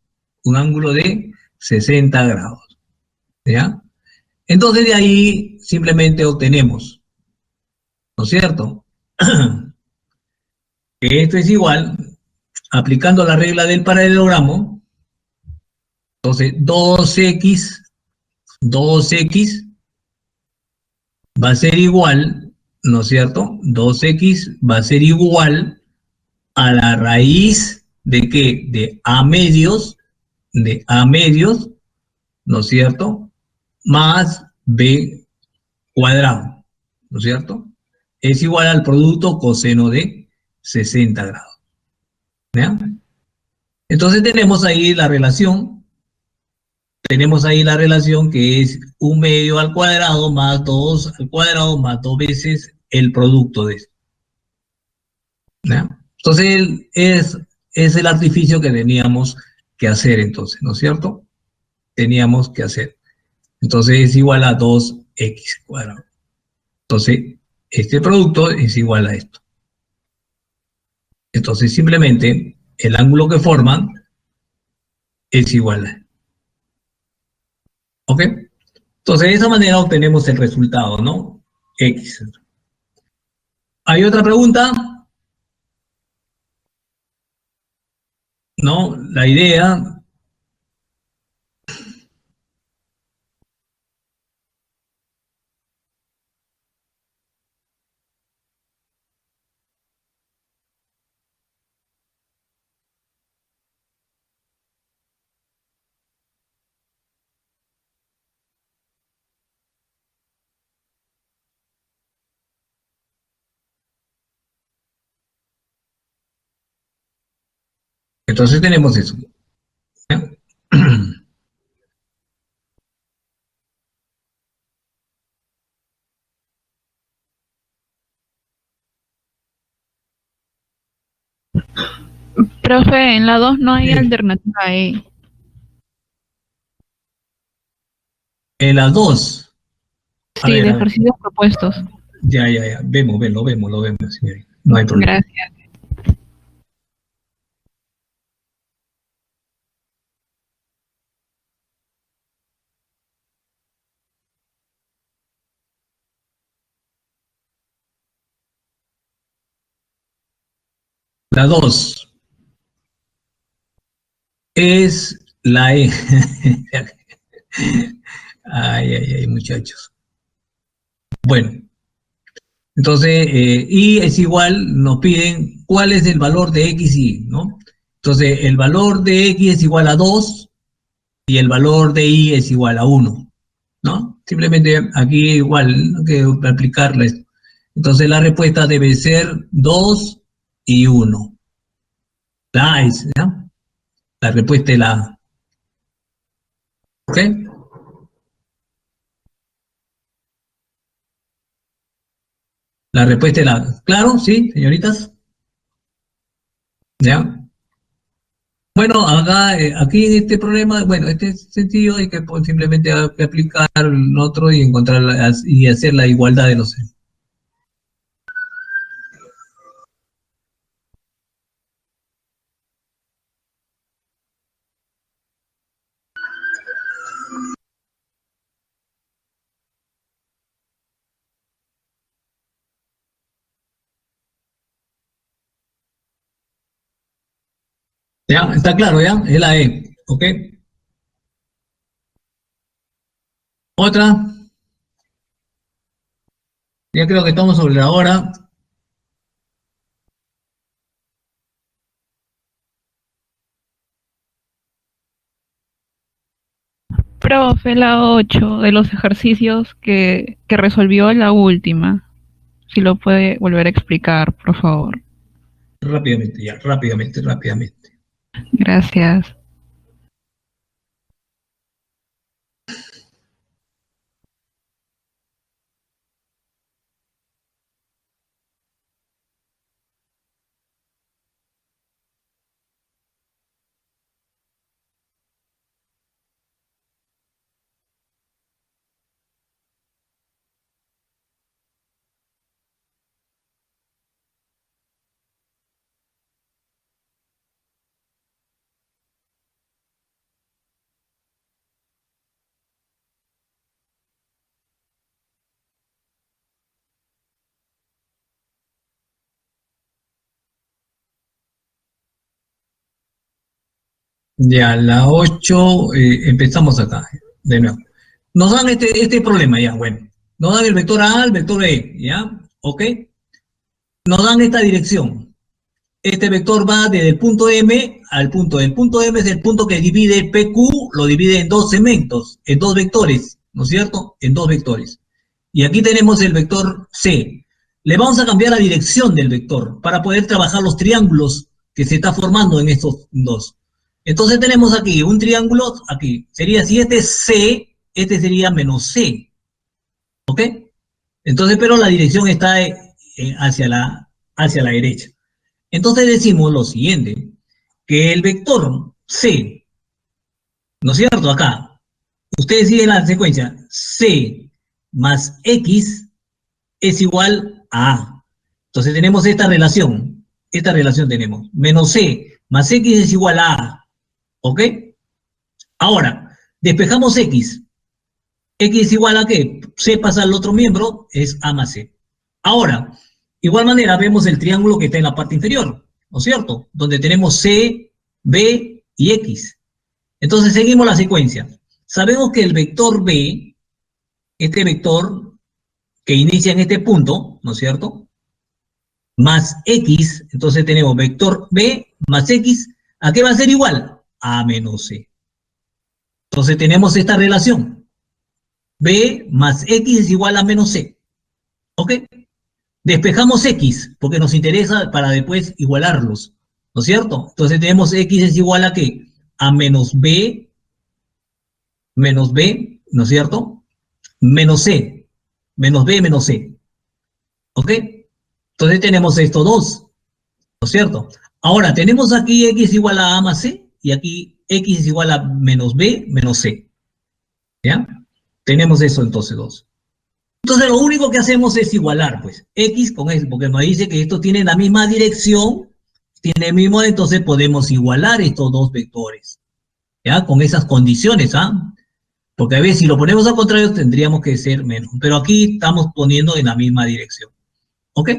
Un ángulo de 60 grados, ¿ya? Entonces de ahí simplemente obtenemos, ¿no es cierto? Que esto es igual, aplicando la regla del paralelogramo, entonces 2x va a ser igual, ¿no es cierto? 2x va a ser igual a la raíz de ¿qué? De A medios, ¿no es cierto? Más B cuadrado, ¿no es cierto? Es igual al producto coseno de 60 grados. ¿Ya? Entonces tenemos ahí la relación que es 1 medio al cuadrado más 2 al cuadrado más 2 veces el producto de esto. ¿Ya? Entonces es el artificio que teníamos que hacer entonces, ¿no es cierto? Teníamos que hacer. Entonces es igual a 2x cuadrado. Entonces este producto es igual a esto. Entonces simplemente el ángulo que forman es igual. ¿Ok? Entonces de esa manera obtenemos el resultado, ¿no? X. ¿Hay otra pregunta? No, la idea. Entonces tenemos eso. ¿Ya? Profe, en la 2 no hay alternativa E. En las dos. A Sí, ver, de a ver. ejercicios propuestos. Ya. Lo vemos, señorita. No hay problema. Gracias. La 2 es la E. Ay, muchachos. Bueno, entonces, y es igual, nos piden cuál es el valor de X y Y, ¿no? Entonces, el valor de X es igual a 2 y el valor de Y es igual a 1, ¿no? Simplemente aquí igual, no hay que aplicarles. Entonces, la respuesta debe ser 2 y 1. La A es, ¿no? La respuesta es la A. ¿Ok? La respuesta es la A. ¿Claro? ¿Sí, señoritas? ¿Ya? Bueno, acá, aquí en este problema, bueno, este es sencillo, hay que simplemente hay que aplicar el otro y encontrar y hacer la igualdad de los. ¿Ya? ¿Está claro, ya? Es la E, ¿ok? Otra, ya creo que estamos sobre la hora. Profe, la 8 de los ejercicios que resolvió la última. Si lo puede volver a explicar, por favor. Rápidamente, ya, rápidamente. Gracias. Ya, la 8, empezamos acá, de nuevo. Nos dan este problema, ya, bueno. Nos dan el vector A, el vector E, ¿ya? ¿Ok? Nos dan esta dirección. Este vector va desde el punto M al punto. El punto M es el punto que divide PQ, lo divide en dos segmentos, en dos vectores, ¿no es cierto? En dos vectores. Y aquí tenemos el vector C. Le vamos a cambiar la dirección del vector para poder trabajar los triángulos que se está formando en estos dos. Entonces tenemos aquí un triángulo, aquí. Sería, si este es C, este sería menos C. ¿Ok? Entonces, pero la dirección está hacia la derecha. Entonces decimos lo siguiente, que el vector C, ¿no es cierto? Acá, ustedes siguen la secuencia, C más X es igual a A. Entonces tenemos esta relación, esta relación tenemos. Menos C más X es igual a A. ¿Ok? Ahora, despejamos X. X es igual a ¿qué? C pasa al otro miembro, es A más C. Ahora, igual manera vemos el triángulo que está en la parte inferior, ¿no es cierto? Donde tenemos C, B y X. Entonces seguimos la secuencia. Sabemos que el vector B, este vector que inicia en este punto, ¿no es cierto? Más X, entonces tenemos vector B más X, ¿a qué va a ser igual? A menos C. Entonces tenemos esta relación. B más X es igual a menos C. ¿Ok? Despejamos X, porque nos interesa para después igualarlos, ¿no es cierto? Entonces tenemos X es igual a ¿qué? A menos B, ¿no es cierto? Menos C, menos B menos C. ¿Ok? Entonces tenemos estos dos, ¿no es cierto? Ahora tenemos aquí X igual a más C y aquí X es igual a menos B menos C. ¿Ya? Tenemos eso entonces dos. Entonces lo único que hacemos es igualar, pues, X con X, porque nos dice que estos tienen la misma dirección, tienen el mismo, entonces podemos igualar estos dos vectores, ¿ya? Con esas condiciones, ¿ah? Porque a veces si lo ponemos al contrario tendríamos que ser menos, pero aquí estamos poniendo en la misma dirección, ¿ok?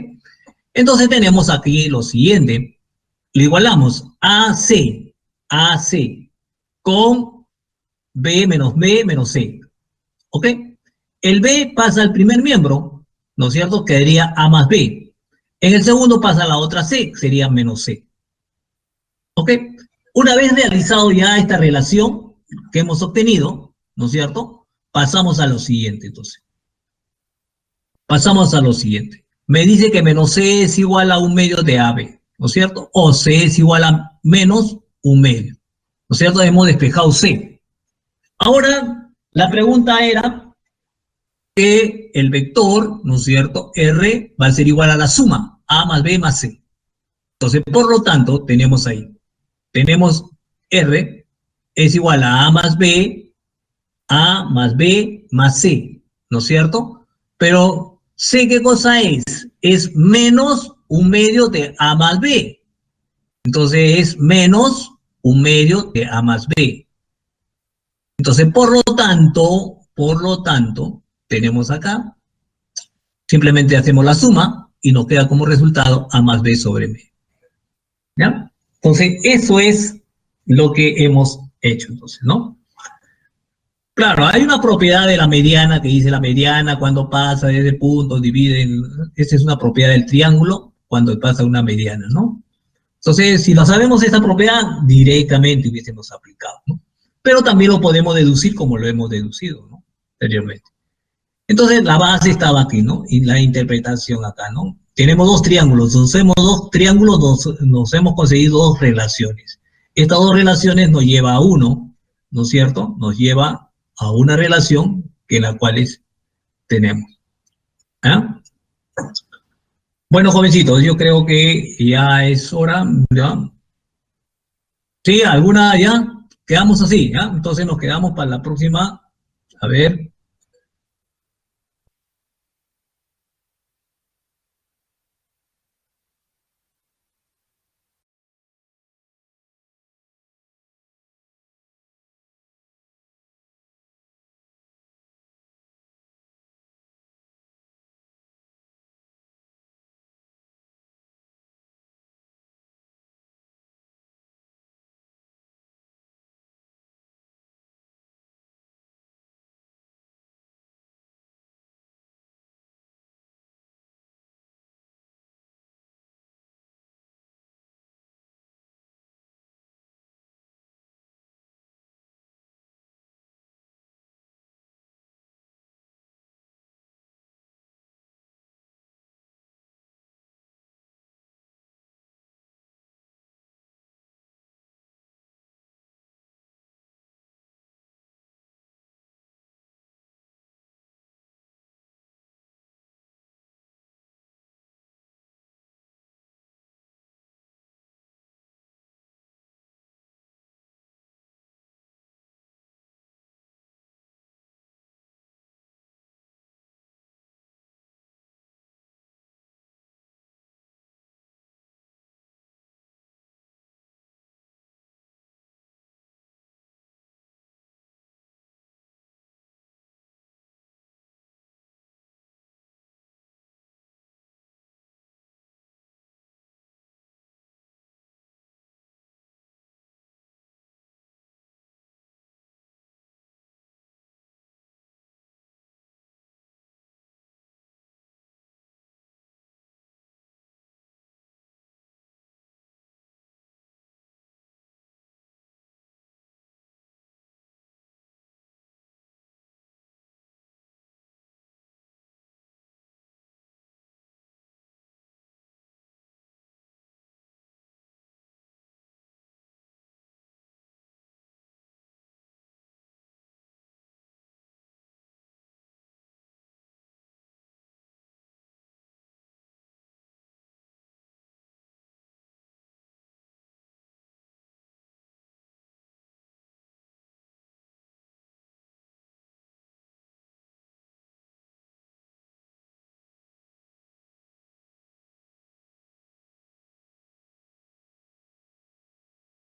Entonces tenemos aquí lo siguiente, lo igualamos AC con B menos C, ¿ok? El B pasa al primer miembro, ¿no es cierto? Quedaría A más B. En el segundo pasa a la otra C, sería menos C. ¿Ok? Una vez realizado ya esta relación que hemos obtenido, ¿no es cierto? Pasamos a lo siguiente, entonces. Pasamos a lo siguiente. Me dice que menos C es igual a 1/2 de AB, ¿no es cierto? O C es igual a menos 1/2. ¿No es cierto? Hemos despejado C. Ahora, la pregunta era que el vector, ¿no es cierto?, R va a ser igual a la suma, A más B más C. Entonces, por lo tanto, tenemos ahí, tenemos R es igual a A más B más C, ¿no es cierto? Pero C, ¿qué cosa es? Es menos 1/2 de A más B. Entonces, es menos 1/2 de A más B. Entonces, por lo tanto, tenemos acá, simplemente hacemos la suma y nos queda como resultado A más B sobre B. ¿Ya? Entonces, eso es lo que hemos hecho, entonces, ¿no? Claro, hay una propiedad de la mediana que dice la mediana cuando pasa de ese punto, esa es una propiedad del triángulo cuando pasa una mediana, ¿no? Entonces, si lo sabemos esa propiedad, directamente hubiésemos aplicado, ¿no? Pero también lo podemos deducir como lo hemos deducido, ¿no? Anteriormente. Entonces, la base estaba aquí, ¿no? Y la interpretación acá, ¿no? Tenemos dos triángulos, nos hemos conseguido dos relaciones. Estas dos relaciones nos lleva a uno, ¿no es cierto? Nos lleva a una relación que la cual tenemos. ¿Ah? Bueno, jovencitos, yo creo que ya es hora, ¿ya? Sí, alguna ya, quedamos así, ¿ya? Entonces nos quedamos para la próxima, a ver.